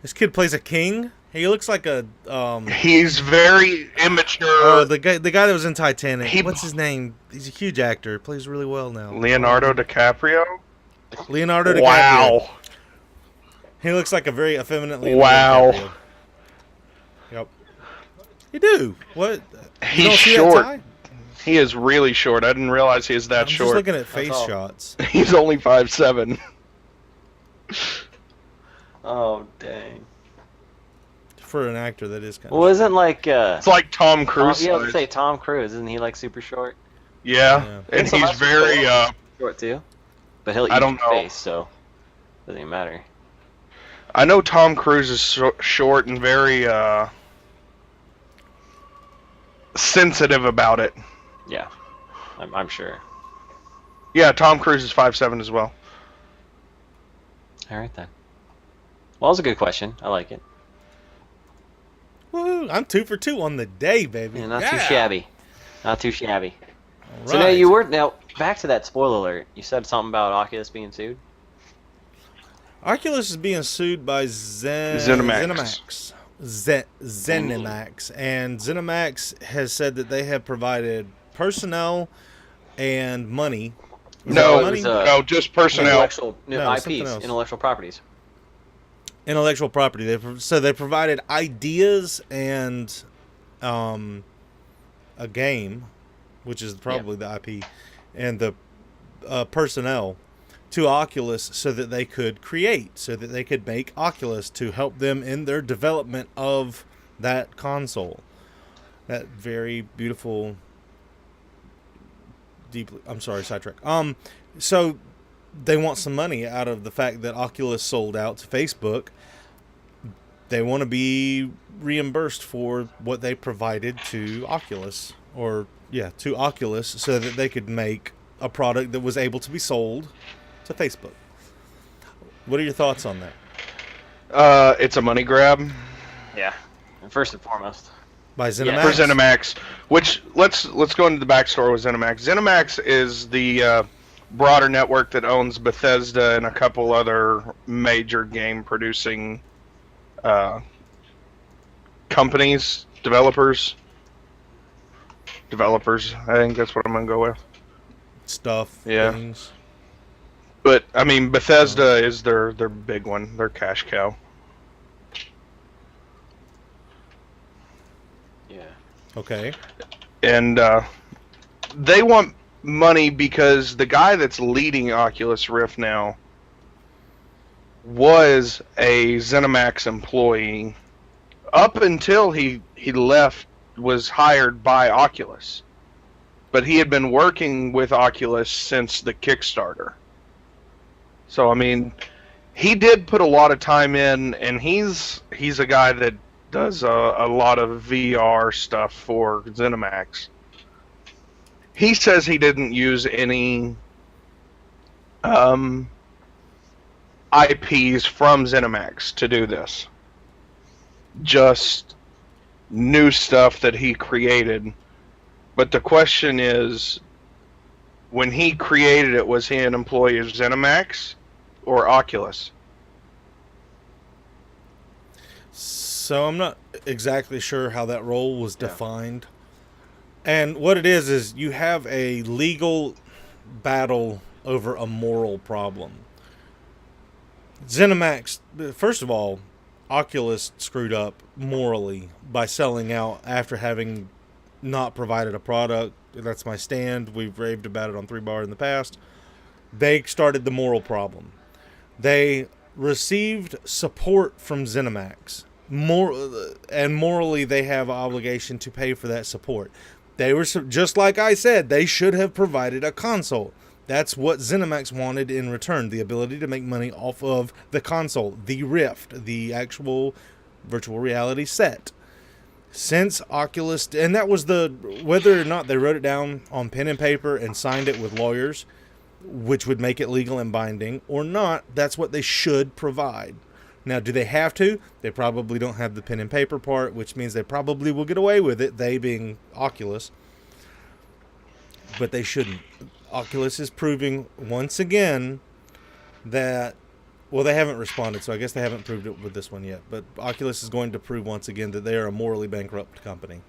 This kid plays a king. He looks like a. He's very immature. Oh, the guy that was in Titanic. What's his name? He's a huge actor. Plays really well now. Leonardo DiCaprio. Leonardo DiCaprio. Wow. He looks like a very effeminate Leonardo DiCaprio. Yep. You do. What? He's short. He is really short. I didn't realize he is that short. Just looking at face shots. He's only 5'7". Oh dang. For an actor, that is kind of. Well, isn't like it's like Tom Cruise. Yeah, let's say Tom Cruise. Isn't he like super short? Yeah. And he's very short too. But he'll eat I don't your know. face, so it doesn't even matter. I know Tom Cruise is short and very sensitive about it. Yeah, I'm sure. Yeah, Tom Cruise is 5'7" as well. All right then. Well, that was a good question. I like it. Woohoo! I'm 2 for 2 on the day, baby. Yeah, not too shabby. Not too shabby. All So now right. now back to that spoiler alert. You said something about Oculus being sued. Oculus is being sued by ZeniMax. ZeniMax, and ZeniMax has said that they have provided personnel and money. No, money? no, just personnel. Intellectual properties. Intellectual property. They provided ideas and a game, which is probably the IP, and the personnel to Oculus so that they could make Oculus to help them in their development of that console. That very beautiful, deeply, I'm sorry, sidetrack. So they want some money out of the fact that Oculus sold out to Facebook. They want to be reimbursed for what they provided to Oculus, to Oculus, so that they could make a product that was able to be sold to Facebook. What are your thoughts on that? It's a money grab. Yeah, first and foremost. By ZeniMax? Yeah. For ZeniMax, which let's go into the backstory with ZeniMax. ZeniMax is the broader network that owns Bethesda and a couple other major game producing companies, developers. I think that's what I'm gonna go with. Stuff. Yeah. Things. But I mean, Bethesda is their big one, their cash cow. Yeah. Okay. And they want money because the guy that's leading Oculus Rift now was a ZeniMax employee up until he left, was hired by Oculus. But he had been working with Oculus since the Kickstarter. So I mean, he did put a lot of time in, and he's a guy that does a lot of VR stuff for ZeniMax. He says he didn't use any IPs from ZeniMax to do this. Just new stuff that he created. But the question is, when he created it, was he an employee of ZeniMax or Oculus? So I'm not exactly sure how that role was defined. And what it is you have a legal battle over a moral problem. ZeniMax, first of all, Oculus screwed up morally by selling out after having not provided a product. That's my stand. We've raved about it on 3Bar in the past. They started the moral problem. They received support from ZeniMax. And morally, they have an obligation to pay for that support. They were, just like I said, they should have provided a console. That's what ZeniMax wanted in return, the ability to make money off of the console, the Rift, the actual virtual reality set. Since Oculus, and that was whether or not they wrote it down on pen and paper and signed it with lawyers, which would make it legal and binding, or not, that's what they should provide. Now, do they have to? They probably don't have the pen and paper part, which means they probably will get away with it, they being Oculus. But they shouldn't. Oculus is proving once again that, well, they haven't responded, so I guess they haven't proved it with this one yet. But Oculus is going to prove once again that they are a morally bankrupt company.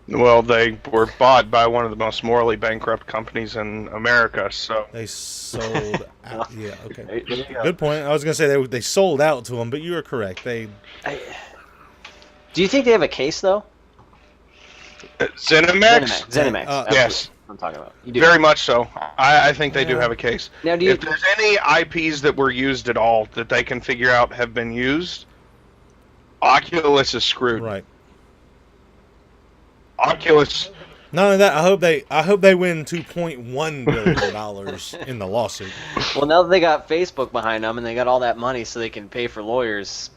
Well, they were bought by one of the most morally bankrupt companies in America, so... They sold out. Yeah, okay. Good point. I was going to say they sold out to them, but you are correct. Do you think they have a case, though? ZeniMax? ZeniMax. Yes. I'm talking about. You do. Very much so. I think they do have a case. Now, if there's any IPs that were used at all that they can figure out have been used, Oculus is screwed. Right. Oculus Not only that, I hope they win $2.1 billion in the lawsuit. Well, now that they got Facebook behind them and they got all that money so they can pay for lawyers.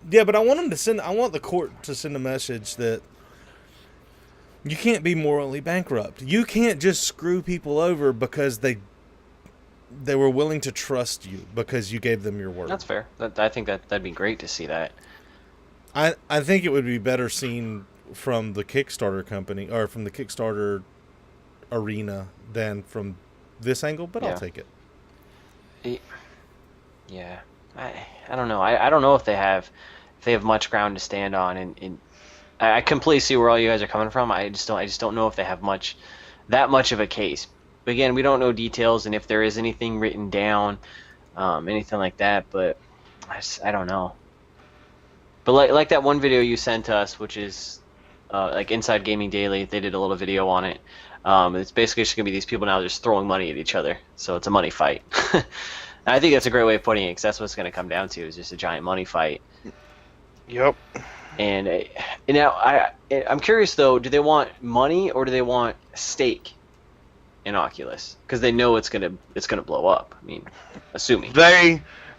Yeah, but I want the court to send a message that you can't be morally bankrupt. You can't just screw people over because they were willing to trust you because you gave them your word. That's fair. I think that'd be great to see that. I think it would be better seen from the Kickstarter company or from the Kickstarter arena than from this angle, but I'll take it. Yeah, I don't know. I don't know if they have much ground to stand on, and I completely see where all you guys are coming from. I just don't know if they have that much of a case. But again, we don't know details, and if there is anything written down, anything like that. But I don't know. But like that one video you sent us, which is like Inside Gaming Daily, they did a little video on it. It's basically just gonna be these people now just throwing money at each other, so it's a money fight. I think that's a great way of putting it, because that's what it's gonna come down to, is just a giant money fight. Yep. And now I'm curious though, do they want money or do they want stake in Oculus? Because they know it's gonna blow up. I mean, assuming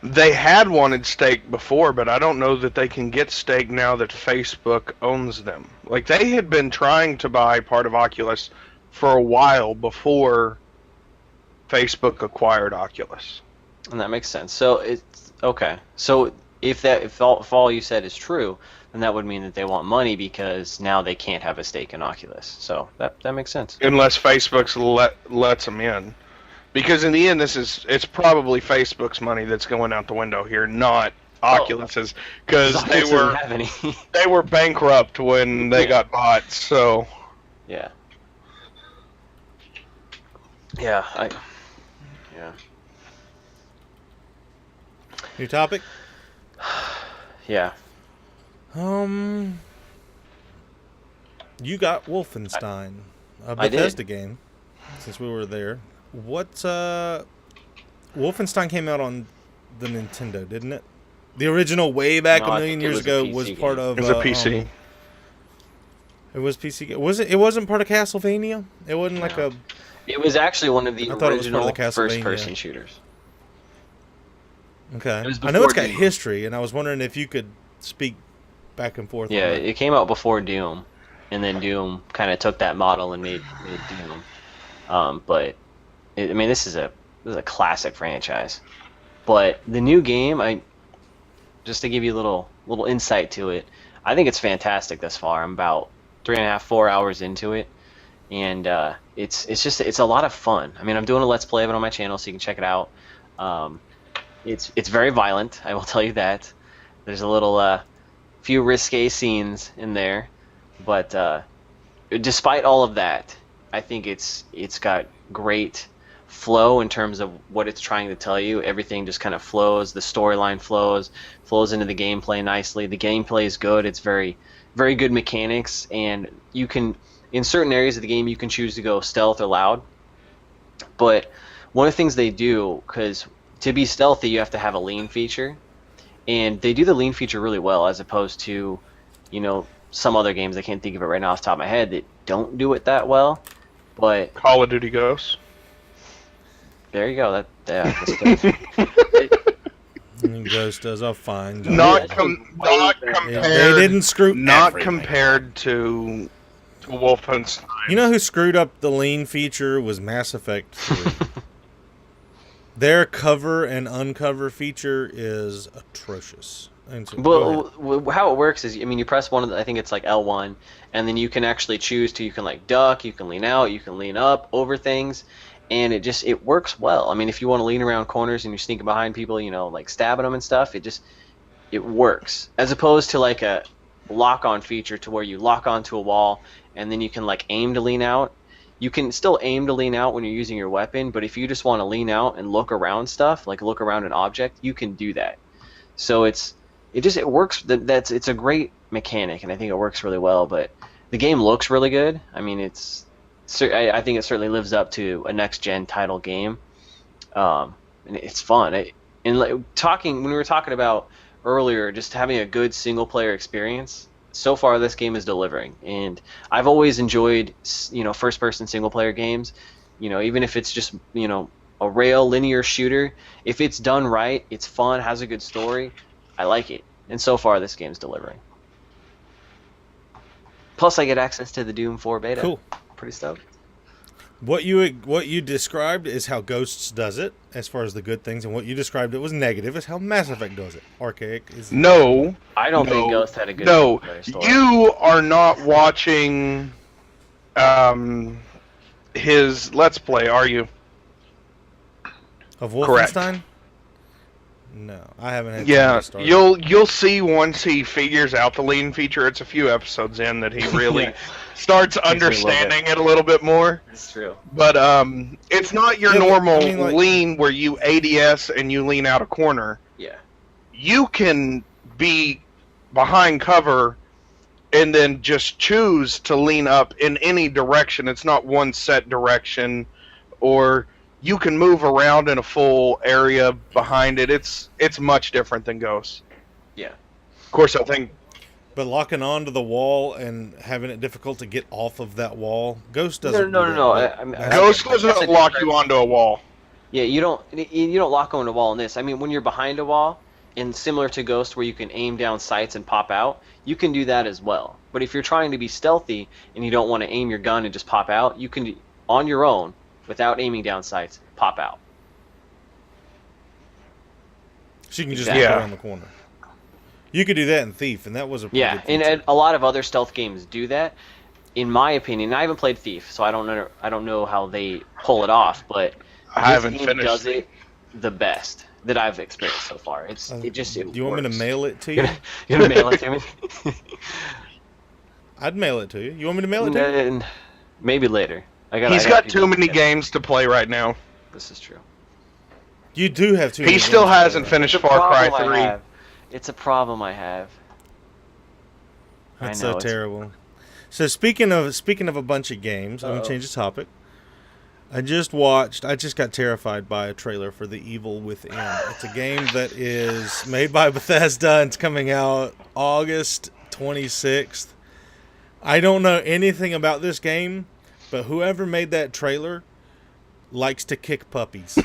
they had wanted stake before, but I don't know that they can get stake now that Facebook owns them. Like, they had been trying to buy part of Oculus for a while before Facebook acquired Oculus. And that makes sense. So it's okay. So if all you said is true, then that would mean that they want money because now they can't have a stake in Oculus. So that makes sense. Unless Facebook's lets them in. Because in the end, it's probably Facebook's money that's going out the window here, not Oculus's, because they were bankrupt when they got bought. So yeah. New topic? Yeah. You got Wolfenstein, a Bethesda game, since we were there. Wolfenstein came out on the Nintendo, didn't it? The original, way back a million years ago, was part of. It was a PC. It was PC. It wasn't part of Castlevania. It wasn't like a. It was actually one of the original the first-person shooters. Okay. I know it's got history, and I was wondering if you could speak back and forth. Yeah, it came out before Doom, and then Doom kind of took that model and made Doom. But this is a classic franchise. But the new game, just to give you a little insight to it, I think it's fantastic thus far. I'm about 3.5-4 hours into it, and it's a lot of fun. I'm doing a Let's Play of it on my channel, so you can check it out. It's very violent, I will tell you that. There's a little few risque scenes in there, but despite all of that, I think it's got great flow in terms of what it's trying to tell you. Everything just kind of flows. The storyline flows into the gameplay nicely. The gameplay is good. It's very, very good mechanics, and you can, in certain areas of the game, you can choose to go stealth or loud. But one of the things they do, because to be stealthy, you have to have a lean feature, and they do the lean feature really well, as opposed to, some other games, I can't think of it right now off the top of my head, that don't do it that well. But Call of Duty Ghosts. There you go. That's good. Ghost does a fine job. Not compared. They didn't screw. Not compared to Wolfenstein. You know who screwed up the lean feature was Mass Effect 3. Their cover and uncover feature is atrocious. Well, how it works is, you press one of the, I think it's like L1, and then you can actually choose to, you can like duck, you can lean out, you can lean up over things, and it works well. If you want to lean around corners and you're sneaking behind people, like stabbing them and stuff, it works. As opposed to like a lock-on feature to where you lock onto a wall and then you can like aim to lean out. You can still aim to lean out when you're using your weapon, but if you just want to lean out and look around stuff, like look around an object, you can do that. So it works. It's a great mechanic, and I think it works really well. But the game looks really good. I think it certainly lives up to a next-gen title game, and it's fun. When we were talking about earlier, just having a good single-player experience, so far this game is delivering, and I've always enjoyed first person single player games. Even if it's just a rail linear shooter, if it's done right, it's fun, has a good story, I like it, and so far this game's delivering. Plus I get access to the Doom 4 beta. Cool. Pretty stoked. What you described is how Ghosts does it, as far as the good things, and what you described it was negative is how Mass Effect does it. Archaic is No, I don't think Ghost had a good no. story. You are not watching his Let's Play, are you? of Wolfenstein. Correct. No, I haven't had. Yeah, time to start. you'll see once he figures out the lean feature. It's a few episodes in that he really starts understanding it a little bit more. That's true. But it's not your Yeah, but, normal I mean, like- lean where you ADS and you lean out a corner. Yeah. You can be behind cover and then just choose to lean up in any direction. It's not one set direction, or you can move around in a full area behind it. It's much different than Ghost. Yeah. Of course, I think. But locking onto the wall and having it difficult to get off of that wall, Ghost doesn't. No. do that, but I mean, Mass Ghost Effect doesn't That's a lock different- you onto a wall. Yeah, you don't lock on a wall in this. I mean, when you're behind a wall, and similar to Ghost where you can aim down sights and pop out, you can do that as well. But if you're trying to be stealthy and you don't want to aim your gun and just pop out, you can, on your own, without aiming down sights, pop out. She can just Exactly. look Yeah. around the corner. You could do that in Thief, and that was a pretty Yeah, good feature. and a lot of other stealth games do that. In my opinion, I haven't played Thief, so I don't know how they pull it off, but I this haven't game finished. does it the best that I've experienced so far. It do you want me to works. mail it to you? You gonna mail it to me? I'd mail it to you. You want me to mail it to you? And maybe later. He's got too many games to play right now. This is true. You do have two. He still hasn't finished Far Cry 3. It's a problem I have. That's I know, so it's- terrible. So speaking of a bunch of games, I'm gonna change the topic. I just got terrified by a trailer for The Evil Within. It's a game that is made by Bethesda. It's coming out August 26th. I don't know anything about this game, but whoever made that trailer likes to kick puppies.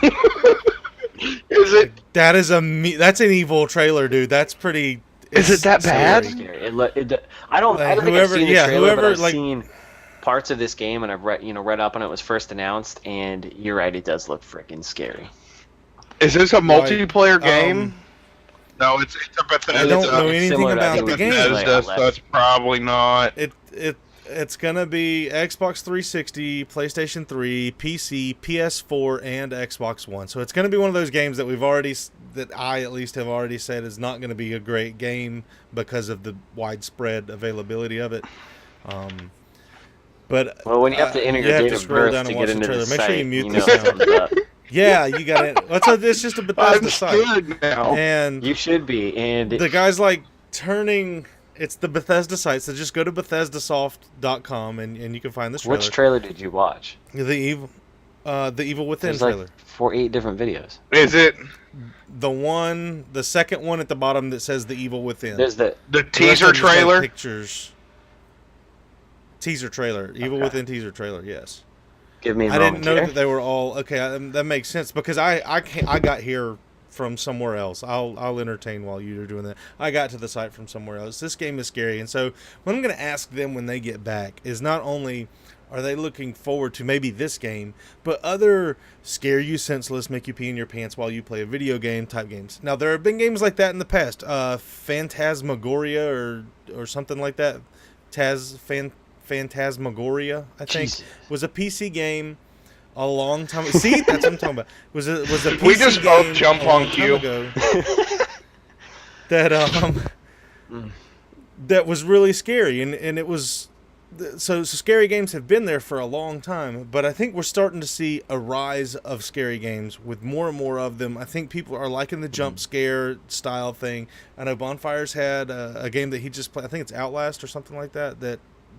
Is it? That's an evil trailer, dude. That's pretty. Is it that bad? Scary. I don't think I've whoever- seen the yeah, trailer, but whoever, I've like- seen parts of this game, and I've read up on it. It was first announced, and you're right, it does look freaking scary. Is this a multiplayer game? Um, No, it's a Bethesda. I don't know It's anything similar to, I about think, the what game. Bethesda, so it's probably not. It's gonna be Xbox 360, PlayStation 3, PC, PS4, and Xbox One. So it's gonna be one of those games that I at least have already said is not gonna be a great game because of the widespread availability of it. But Well, when you have to enter your have date to of scroll birth down to and get watch the into the trailer. Make site, sure you mute you the know sound. something's up. yeah, you got it. It's just a I'm Bethesda site, scared now. and You should be, and the guy's like turning. It's the Bethesda site, so just go to BethesdaSoft.com and you can find this trailer. which trailer did you watch? The Evil Within There's trailer. like 8 different videos. Is it The second one at the bottom that says The Evil Within. There's the the The rest teaser of them just have trailer? Pictures. Teaser trailer. Evil Okay. Within teaser trailer. Yes. give me a I moment didn't know here. that they were all okay. That makes sense because I got here from somewhere else. I'll entertain while you're doing that. I got to the site from somewhere else. This game is scary, and so what I'm going to ask them when they get back is not only are they looking forward to maybe this game, but other scare you senseless, make you pee in your pants while you play a video game type games. Now there have been games like that in the past. Phantasmagoria or something like that. Phantasmagoria, I think, Jesus. was a PC game a long time ago. See, that's what I'm talking about. Was a PC We just both game jump a long on time cue. ago that that was really scary, and it was so scary games have been there for a long time, but I think we're starting to see a rise of scary games with more and more of them. I think people are liking the jump scare style thing. I know Bondfire's had a game that he just played. I think it's Outlast or something like that.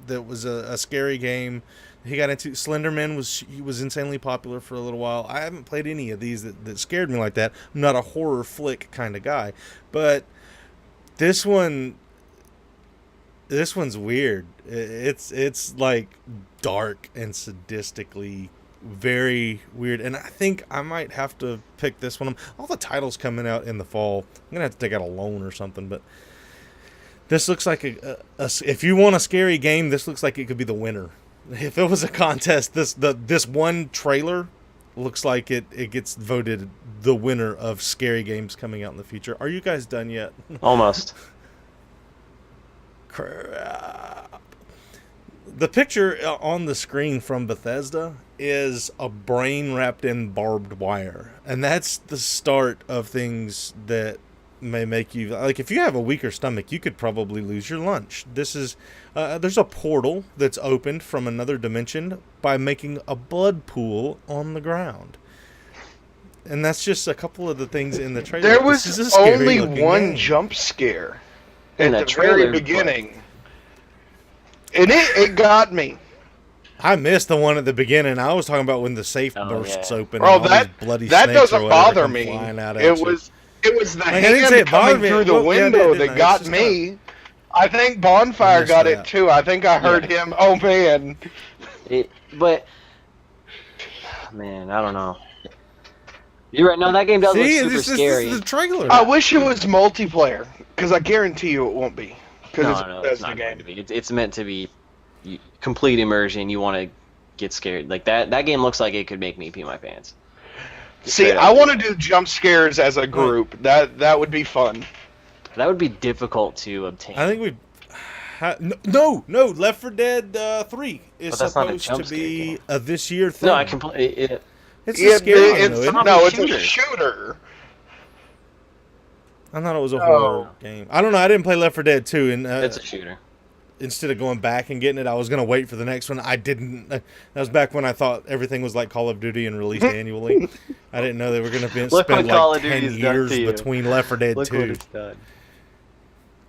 That was a scary game. He got into Slenderman was insanely popular for a little while. I haven't played any of these that scared me like that. I'm not a horror flick kind of guy, but this one This one's weird. It's like dark and sadistically very weird, and I think I might have to pick this one. All the titles coming out in the fall. I'm gonna have to take out a loan or something, but this looks like if you want a scary game, this looks like it could be the winner. If it was a contest, this one trailer looks like it gets voted the winner of scary games coming out in the future. Are you guys done yet? Almost. Crap. The picture on the screen from Bethesda is a brain wrapped in barbed wire. And that's the start of things that may make you... Like, if you have a weaker stomach, you could probably lose your lunch. This is... there's a portal that's opened from another dimension by making a blood pool on the ground. And that's just a couple of the things in the trailer. There was only one jump scare in at the very beginning. And it got me. I missed the one at the beginning. I was talking about when the safe bursts open. Oh, and that bloody doesn't bother me. It was the hand coming through the window that got me. I think Bondfire got it too. I think I heard him. Oh man. But man, I don't know. You're right. No, that game does look super scary. This is the trailer. I wish it was multiplayer, because I guarantee you it won't be. No, it's not going to be. It's meant to be complete immersion. You want to get scared. Like that game looks like it could make me pee my pants. See, I want to do jump scares as a group. That would be fun. That would be difficult to obtain. I think no. Left 4 Dead 3 is supposed to be a this year thing. No, I completely. It's a scary one, it's a shooter. I thought it was a horror game. I don't know. I didn't play Left 4 Dead 2, and it's a shooter. Instead of going back and getting it, I was going to wait for the next one. I didn't. That was back when I thought everything was like Call of Duty and released annually. I didn't know they were going to spend like 10 years between Left 4 Dead 2. Look what it's done.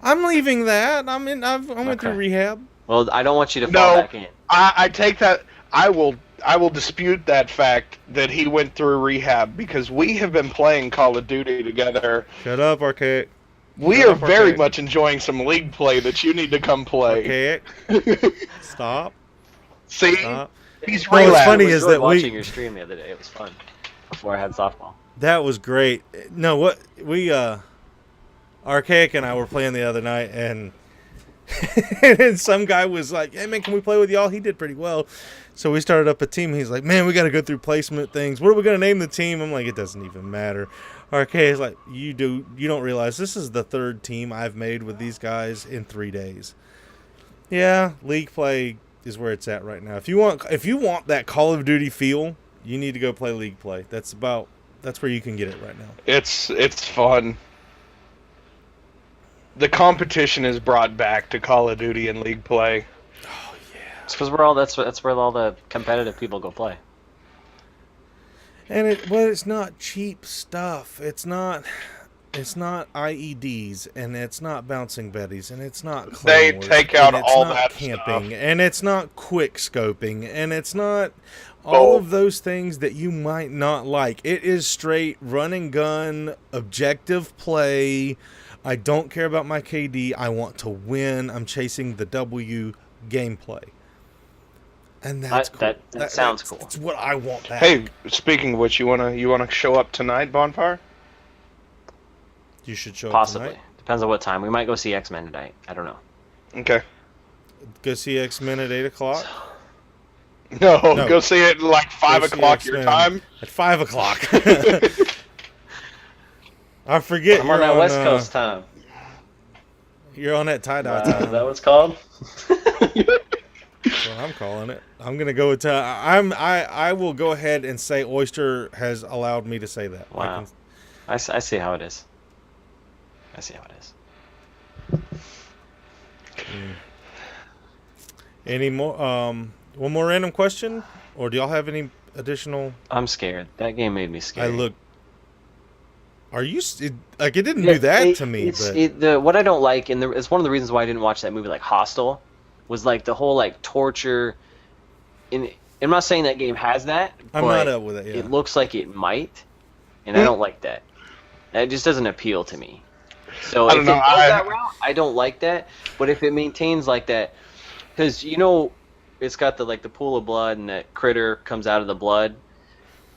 I'm leaving that. I went through rehab. Well, I don't want you to fall back in. I take that. I will dispute that fact that he went through rehab, because we have been playing Call of Duty together. Shut up, Archaic. We are very much enjoying some League play that you need to come play. Archaic. Stop. See? Stop. He's what's funny is that watching your stream the other day. It was fun. Before I had softball. That was great. No, what we Archaic and I were playing the other night, and and some guy was like, "Hey man, can we play with y'all?" He did pretty well. So we started up a team. He's like, "Man, we got to go through placement things. What are we going to name the team?" I'm like, "It doesn't even matter." Arcade is like, you don't realize this is the third team I've made with these guys in 3 days. Yeah, League play is where it's at right now. If you want that Call of Duty feel, you need to go play League play. That's where you can get it right now. It's fun. The competition is brought back to Call of Duty and League play. Oh yeah. It's because that's where all the competitive people go play. And it's not cheap stuff. It's not IEDs, and it's not bouncing betties, and it's not claymores, they take out all that camping, stuff. And it's not quick scoping, and it's not all of those things that you might not like. It is straight run and gun, objective play. I don't care about my KD. I want to win. I'm chasing the W gameplay. And that's cool. That sounds cool. That's what I want back. Hey, speaking of which, you wanna show up tonight, Bondfire? You should show Possibly. up tonight. Depends on what time. We might go see X-Men tonight. I don't know. Okay. Go see X-Men at 8 o'clock? No, go see it at like 5 o'clock your time. At 5 o'clock. I forget. I'm on that West Coast time. You're on that tie-dye time. Is that what it's called? That's what I'm calling it. I'm gonna go with. I will go ahead and say Oyster has allowed me to say that. Wow. I see how it is. Any more? One more random question, or do y'all have any additional? I'm scared. That game made me scared. Are you like it didn't do that to me? What I don't like, and it's one of the reasons why I didn't watch that movie, like Hostel, was like the whole like torture. I'm not saying that game has that. I'm not up with it. Yeah. It looks like it might, and I don't like that. That just doesn't appeal to me. So I if don't it know. goes that route, I don't like that. But if it maintains like that, because it's got the pool of blood and that critter comes out of the blood.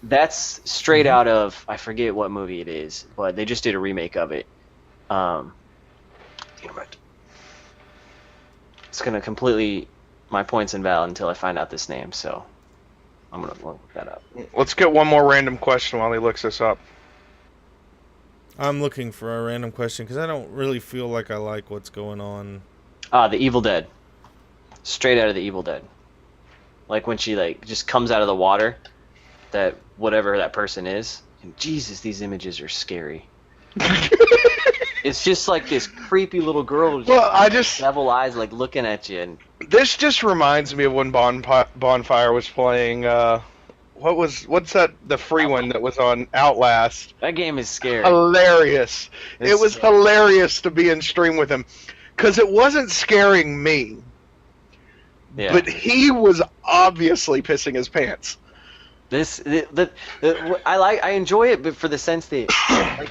That's straight out of, I forget what movie it is, but they just did a remake of it. Damn it. It's gonna completely, my point's invalid until I find out this name. So I'm gonna look that up. Let's get one more random question while he looks this up. I'm looking for a random question because I don't really feel like I like what's going on. The Evil Dead. Straight out of the Evil Dead. Like when she just comes out of the water, that whatever that person is. And Jesus, these images are scary. It's just like this creepy little girl with devil eyes looking at you. And This just reminds me of when Bondfire was playing. What's that? The free one that was on Outlast. that game is scary. Hilarious. It was scary. hilarious to be in stream with him because it wasn't scaring me, Yeah. but he was obviously pissing his pants. I enjoy it, but for the sense that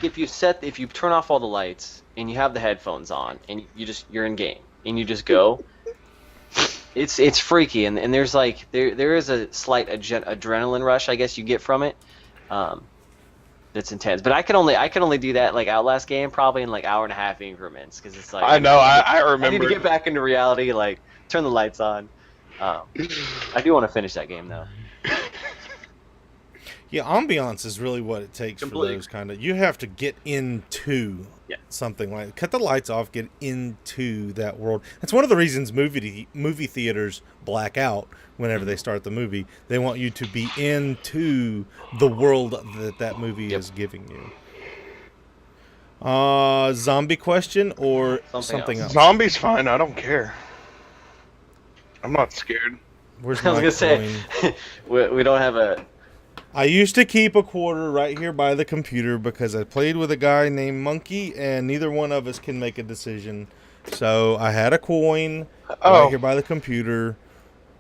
if you turn off all the lights and you have the headphones on and you're in game and you just go, it's freaky and there's there is a slight adrenaline rush I guess you get from it, that's intense. But I can only do that Outlast game probably in hour and a half increments because it's I know. I remember. I need to get back into reality. Turn the lights on. I do want to finish that game though. Yeah, ambiance is really what it takes for those kind of. You have to get into something like cut the lights off, get into that world. That's one of the reasons movie theaters black out whenever they start the movie. They want you to be into the world that movie is giving you. Zombie question or something else? Zombie's fine. I don't care. I'm not scared. Where's I was my gonna say we don't have a. I used to keep a quarter right here by the computer because I played with a guy named Monkey, and neither one of us can make a decision. So I had a coin right here by the computer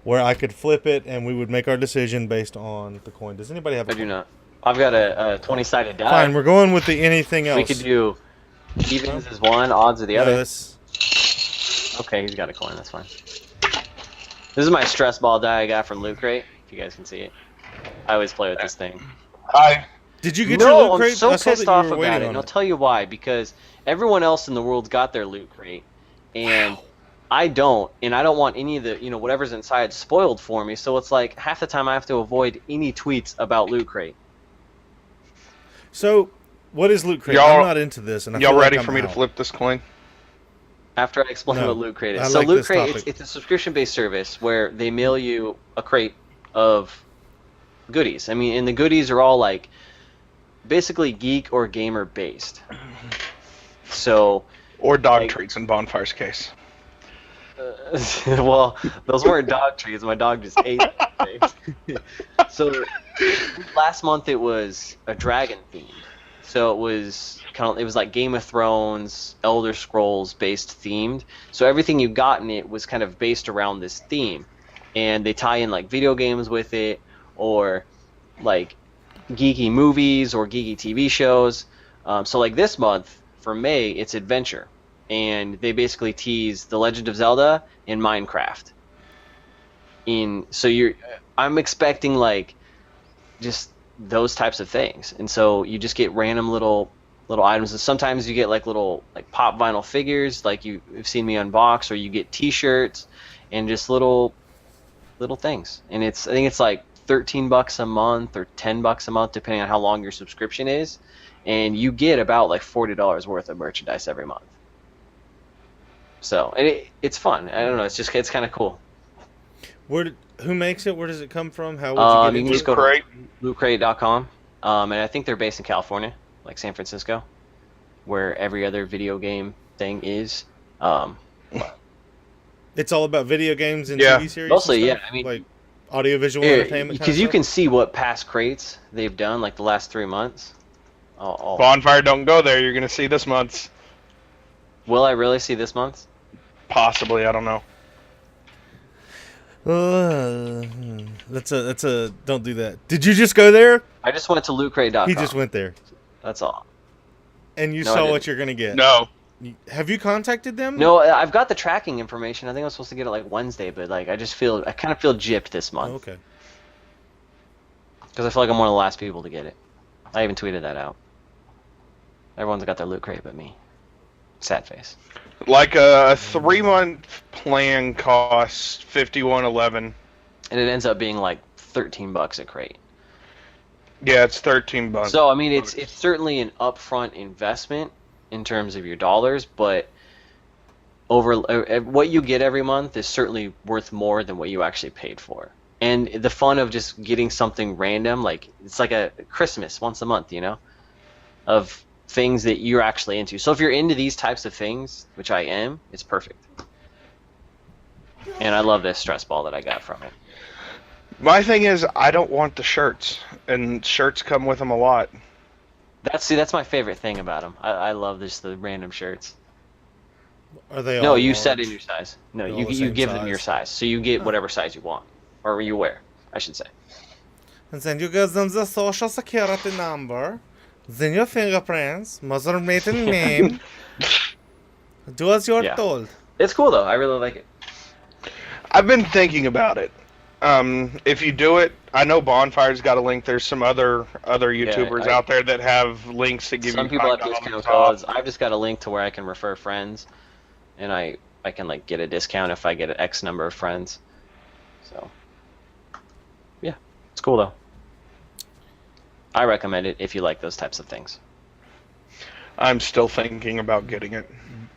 where I could flip it, and we would make our decision based on the coin. Does anybody have a coin? I do not. I've got a 20-sided die. Fine, we're going with the anything else. We could do evens is one, odds are the other. This. Okay, he's got a coin. That's fine. This is my stress ball die I got from Loot Crate. If you guys can see it. I always play with this thing. Hi. Did you get your loot crate? I'm so I saw pissed that you off were about waiting it, on and I'll tell you why. Because everyone else in the world's got their Loot Crate, and I don't, and I don't want any of the, whatever's inside spoiled for me. So it's half the time I have to avoid any tweets about Loot Crate. So, what is Loot Crate? I'm not into this, and I y'all feel ready like for I'm me out. to flip this coin? After I explain what Loot Crate is. I So like Loot this Crate, topic. it's a subscription-based service where they mail you a crate of goodies. I mean, and the goodies are all basically geek or gamer based. So. Or dog treats in Bonfire's case. Well, those weren't dog treats. My dog just ate them. So last month it was a dragon theme. So it was like Game of Thrones, Elder Scrolls based themed. So everything you got in it was kind of based around this theme, and they tie in video games with it, or geeky movies or geeky TV shows. So this month for May it's adventure, and they basically tease The Legend of Zelda and Minecraft. I'm expecting just those types of things, and so you just get random little items, and sometimes you get little pop vinyl figures you've seen me unbox, or you get T-shirts and just little things, and I think it's $13 a month or $10 a month depending on how long your subscription is, and you get about $40 worth of merchandise every month. So and it's fun. I don't know. It's kind of cool. Who makes it? Where does it come from? How would you You get can it? just go to lootcrate.com, and I think they're based in California, San Francisco, where every other video game thing is. It's all about video games and Yeah. TV series. Mostly, and yeah. stuff? I mean, audiovisual entertainment. because you can see what past crates they've done the last 3 months. Bonfire, don't go there. You're gonna see this month's. Will I really see this month? Possibly. I don't know. That's a don't do that. Did you just go there? I just went to lootcrate.com. He just went there. That's all. And you No, I saw didn't. what you're gonna get. No. Have you contacted them? No, I've got the tracking information. I think I was supposed to get it like Wednesday, but like I kind of feel gypped this month. Oh, okay. Because I feel like I'm one of the last people to get it. I even tweeted that out. Everyone's got their loot crate but me. Sad face. Like a 3-month plan costs $51.11. And it ends up being like $13 a crate. Yeah, it's $13. So I mean, it's certainly an upfront investment in terms of your dollars, but over what you get every month is certainly worth more than what you actually paid for. And the fun of just getting something random, like it's like a Christmas once a month, you know, of things that you're actually into. So if you're into these types of things, which I am, it's perfect. And I love this stress ball that I got from it. My thing is, I don't want the shirts, and shirts come with them a lot. That's my favorite thing about them. I love the random shirts. Are they all No, you large? set in your size. No, They're all you the you same give them size? your size. So you get whatever size you want. Or you wear, I should say. And then you give them the social security number, then your fingerprints, mother maiden name. Do as you're Yeah. told. It's cool though. I really like it. I've been thinking about it. If you do it, I know Bondfire's got a link. There's some other YouTubers out there that have links that give Some you people have $5 discount off. codes. I've just got a link to where I can refer friends, and I can like get a discount if I get an X number of friends. So yeah, it's cool though. I recommend it if you like those types of things. I'm still thinking about getting it.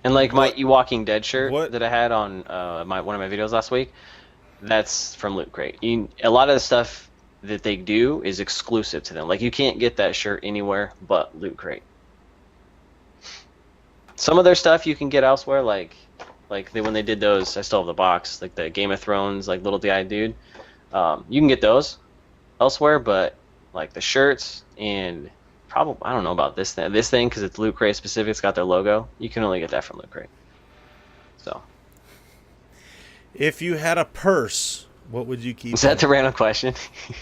And like my Walking Dead shirt What? that I had on one of my videos last week, that's from Loot Crate. A lot of the stuff that they do is exclusive to them. Like you can't get that shirt anywhere but Loot Crate. Some of their stuff you can get elsewhere, like when they did those, I still have the box, like the Game of Thrones, like little DI dude. You can get those elsewhere, but like the shirts and probably I don't know about this thing because it's Loot Crate specific. It's got their logo. You can only get that from Loot Crate. So. If you had a purse, what would you keep? Is that in the it? random question?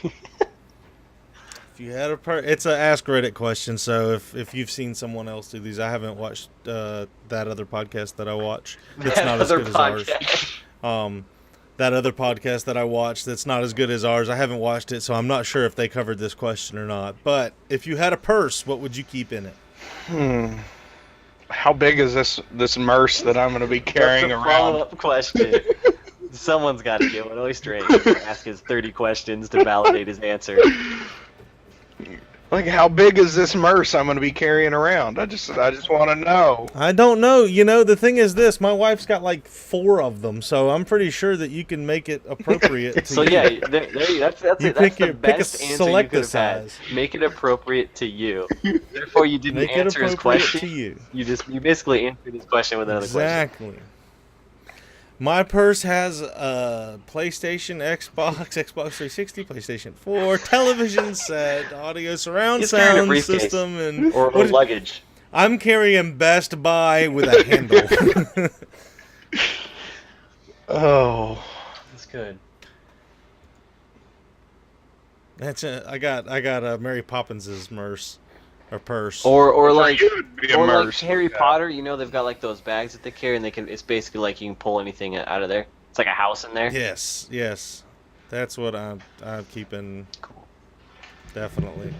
If you had a purse, it's an Ask Reddit question. So if you've seen someone else do these, I haven't watched that other podcast that I watch. It's not as good as ours. That other podcast that I watched that's not as good as ours. I haven't watched it, so I'm not sure if they covered this question or not. But if you had a purse, what would you keep in it? How big is this merce that I'm going to be carrying That's a around? follow-up question. Someone's got to get one. Oyster ask his 30 questions to validate his answer. Like, how big is this merce I'm going to be carrying around? I just want to know. I don't know. You know, the thing is this. My wife's got like 4 of them, so I'm pretty sure that you can make it appropriate to So you. yeah, that's You it. That's pick the your- pick a best answer you select could a have had. size. Make it appropriate to you. Therefore, you didn't Make it answer his appropriate question. to you. You basically answered his question with another question. Exactly. My purse has a PlayStation, Xbox 360, PlayStation 4, television set, audio surround He's carrying a sound briefcase. system, and Or luggage. I'm carrying Best Buy with a handle. Oh. That's good. That's it. I got Mary Poppins's purse. Or like You would be a Or like merce. Harry Yeah. Potter, you know, they've got like those bags that they carry, and it's basically like you can pull anything out of there. It's like a house in there. Yes. That's what I'm keeping. Cool. Definitely.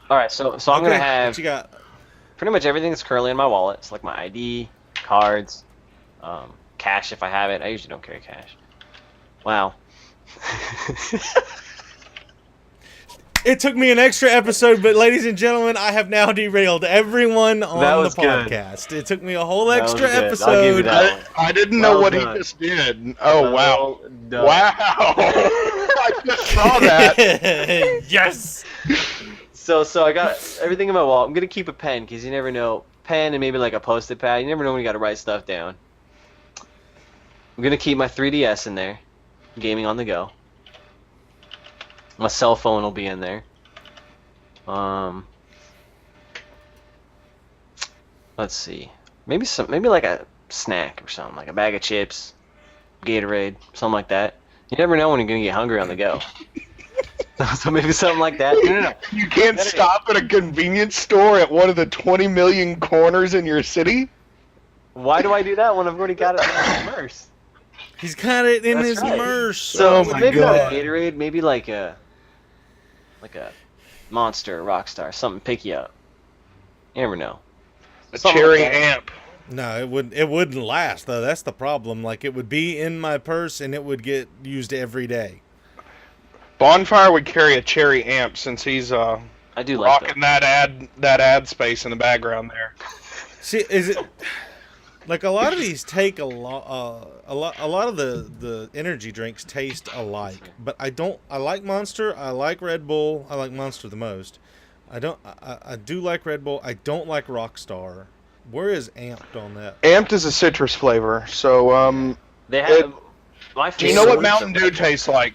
All right, so I'm gonna have What you got? pretty much everything that's currently in my wallet. It's like my ID, cards, cash if I have it. I usually don't carry cash. Wow. It took me an extra episode, but ladies and gentlemen, I have now derailed everyone on That the was good. podcast. It took me a whole That was extra good. I'll give you episode. that. I didn't know Well what done. he just did. Oh, wow. Done. Wow. I just saw that. Yes. So I got everything in my wallet. I'm gonna keep a pen because you never know. Pen and maybe like a Post-it pad. You never know when you got to write stuff down. I'm gonna keep my 3DS in there, gaming on the go. My cell phone will be in there. Let's see. Maybe like a snack or something, like a bag of chips, Gatorade, something like that. You never know when you're gonna get hungry on the go. So maybe something like that. No. You can't stop at a convenience store at one of the 20 million corners in your city? Why do I do that when I've already got it in my purse? He's got it in That's his right. merch. So Oh my maybe not God. a Gatorade, maybe like a Monster, Rockstar, something pick you up. You never know. A Something cherry like that. amp. No, it wouldn't last though. That's the problem. Like it would be in my purse and it would get used every day. Bondfire would carry a cherry amp since he's I do like rocking that ad space in the background there. See, is it like a lot of these take a lot of the energy drinks taste alike, but I like Monster, I like Red Bull, I like Monster the most. I do like Red Bull. I don't like Rockstar. Where is Amped on that? Amped is a citrus flavor, so They have. My do you know favorite what Mountain Dew tastes like?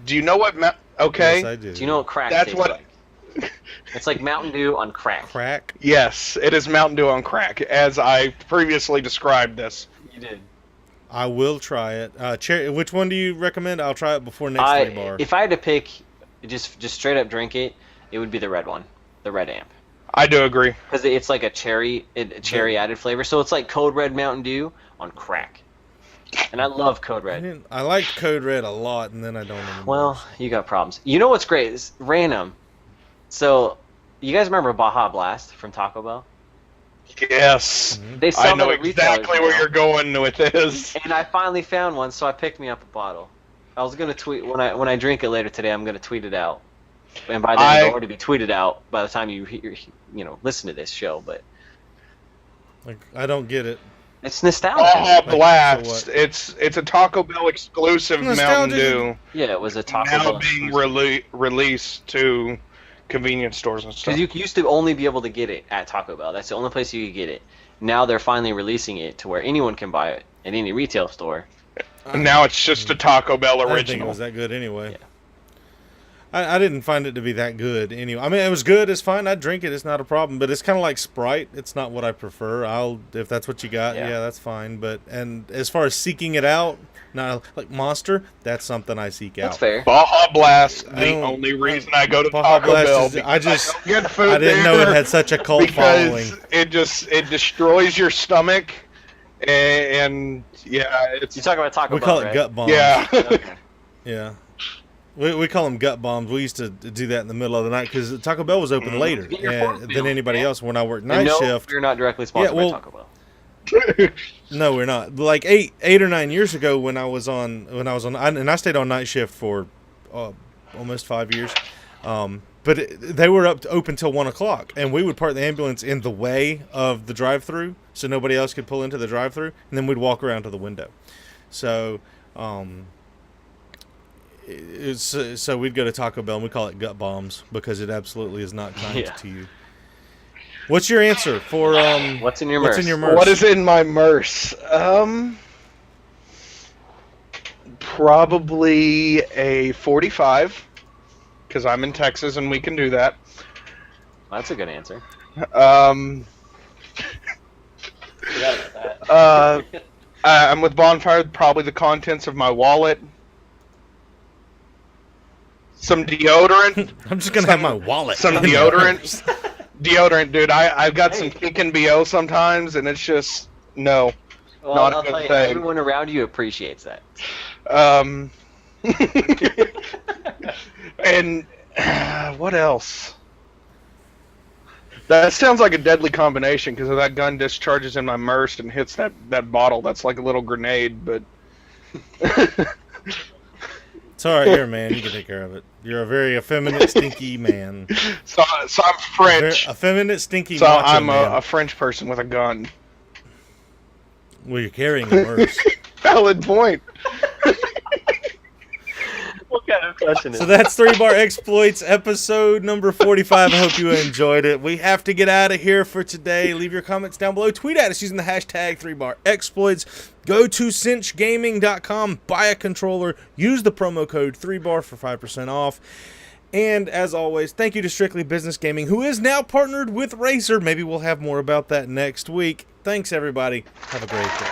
Do you know what okay? Yes, I do. Do you know what crack That's tastes what like? It's like Mountain Dew on crack. Crack? Yes, it is Mountain Dew on crack, as I previously described this. You did. I will try it. Cherry, which one do you recommend? I'll try it before next 3 bar. If I had to pick, just straight up drink it, it would be the red one, the red amp, I do agree. because it's like a cherry added flavor. So it's like Code Red Mountain Dew on crack, and I love Code Red. I liked Code Red a lot, and then I don't anymore. Well, you got problems. You know what's great? It's random. So, you guys remember Baja Blast from Taco Bell? Yes. They I sell know that at retailers exactly where now. you're going with this. And I finally found one, so I picked me up a bottle. I was gonna tweet when I drink it later today. I'm gonna tweet it out, and by then it'll already be tweeted out by the time you listen to this show. But like, I don't get it. it's nostalgia. Baja Like, Blast. so It's a Taco Bell exclusive Nostalgia. Mountain Dew. Yeah, it was a Taco Now Bell. being released to convenience stores and stuff. Because you used to only be able to get it at Taco Bell. That's the only place you could get it. Now they're finally releasing it to where anyone can buy it at any retail store. And now it's just a Taco Bell I didn't think it original. was that good anyway. Yeah. I didn't find it to be that good anyway. I mean, it was good. It's fine. I'd drink it. It's not a problem. But it's kind of like Sprite. It's not what I prefer. If that's what you got, Yeah. yeah, that's fine. But and as far as seeking it out, now like Monster, that's something I seek That's out. fair. Baja Blast, I the don't- only reason I go to Baja Taco Blast Bell. is- Because I just- don't get food I didn't know it there had such a cult following. because it destroys your stomach, and yeah, it's You talk about Taco We Bell, call it right? gut bombs. yeah. Okay. Yeah. We call them gut bombs. We used to do that in the middle of the night because Taco Bell was open later Get your fork than peeled, anybody man. else when I worked And night no, shift. we're not directly sponsored Yeah, well- by Taco Bell. No, we're not. Like 8 or 9 years ago, when I was on, and I stayed on night shift for almost 5 years. They were open till 1 o'clock, and we would park the ambulance in the way of the drive-through, so nobody else could pull into the drive-through, and then we'd walk around to the window. So, so we'd go to Taco Bell, and we call it gut bombs because it absolutely is not kind Yeah. to you. What's your answer for What's in your what's merch? in your merch? What is in my merce? Probably a 45, because I'm in Texas and we can do that. That's a good answer. Um, Forgot about that. I'm with Bondfire. Probably the contents of my wallet. Some deodorant. I'm just gonna have my wallet. Some deodorant. Deodorant, dude. I've got some kick and BO sometimes, and it's just no. Well, Not a I'll good tell you, thing. everyone around you appreciates that. And what else? That sounds like a deadly combination because that gun discharges in my merce and hits that bottle. That's like a little grenade, but It's all right here, man. You can take care of it. You're a very effeminate, stinky man. so I'm French. Effeminate, stinky So macho I'm man. a French person with a gun. Well, you're carrying it worse. Valid point. What kind of question is So that's 3-Bar Exploits, episode number 45. I hope you enjoyed it. We have to get out of here for today. Leave your comments down below. Tweet at us using the hashtag 3Bar Exploits. Go to cinchgaming.com, buy a controller, use the promo code 3Bar for 5% off. And as always, thank you to Strictly Business Gaming, who is now partnered with Razer. Maybe we'll have more about that next week. Thanks, everybody. Have a great day.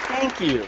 Thank you.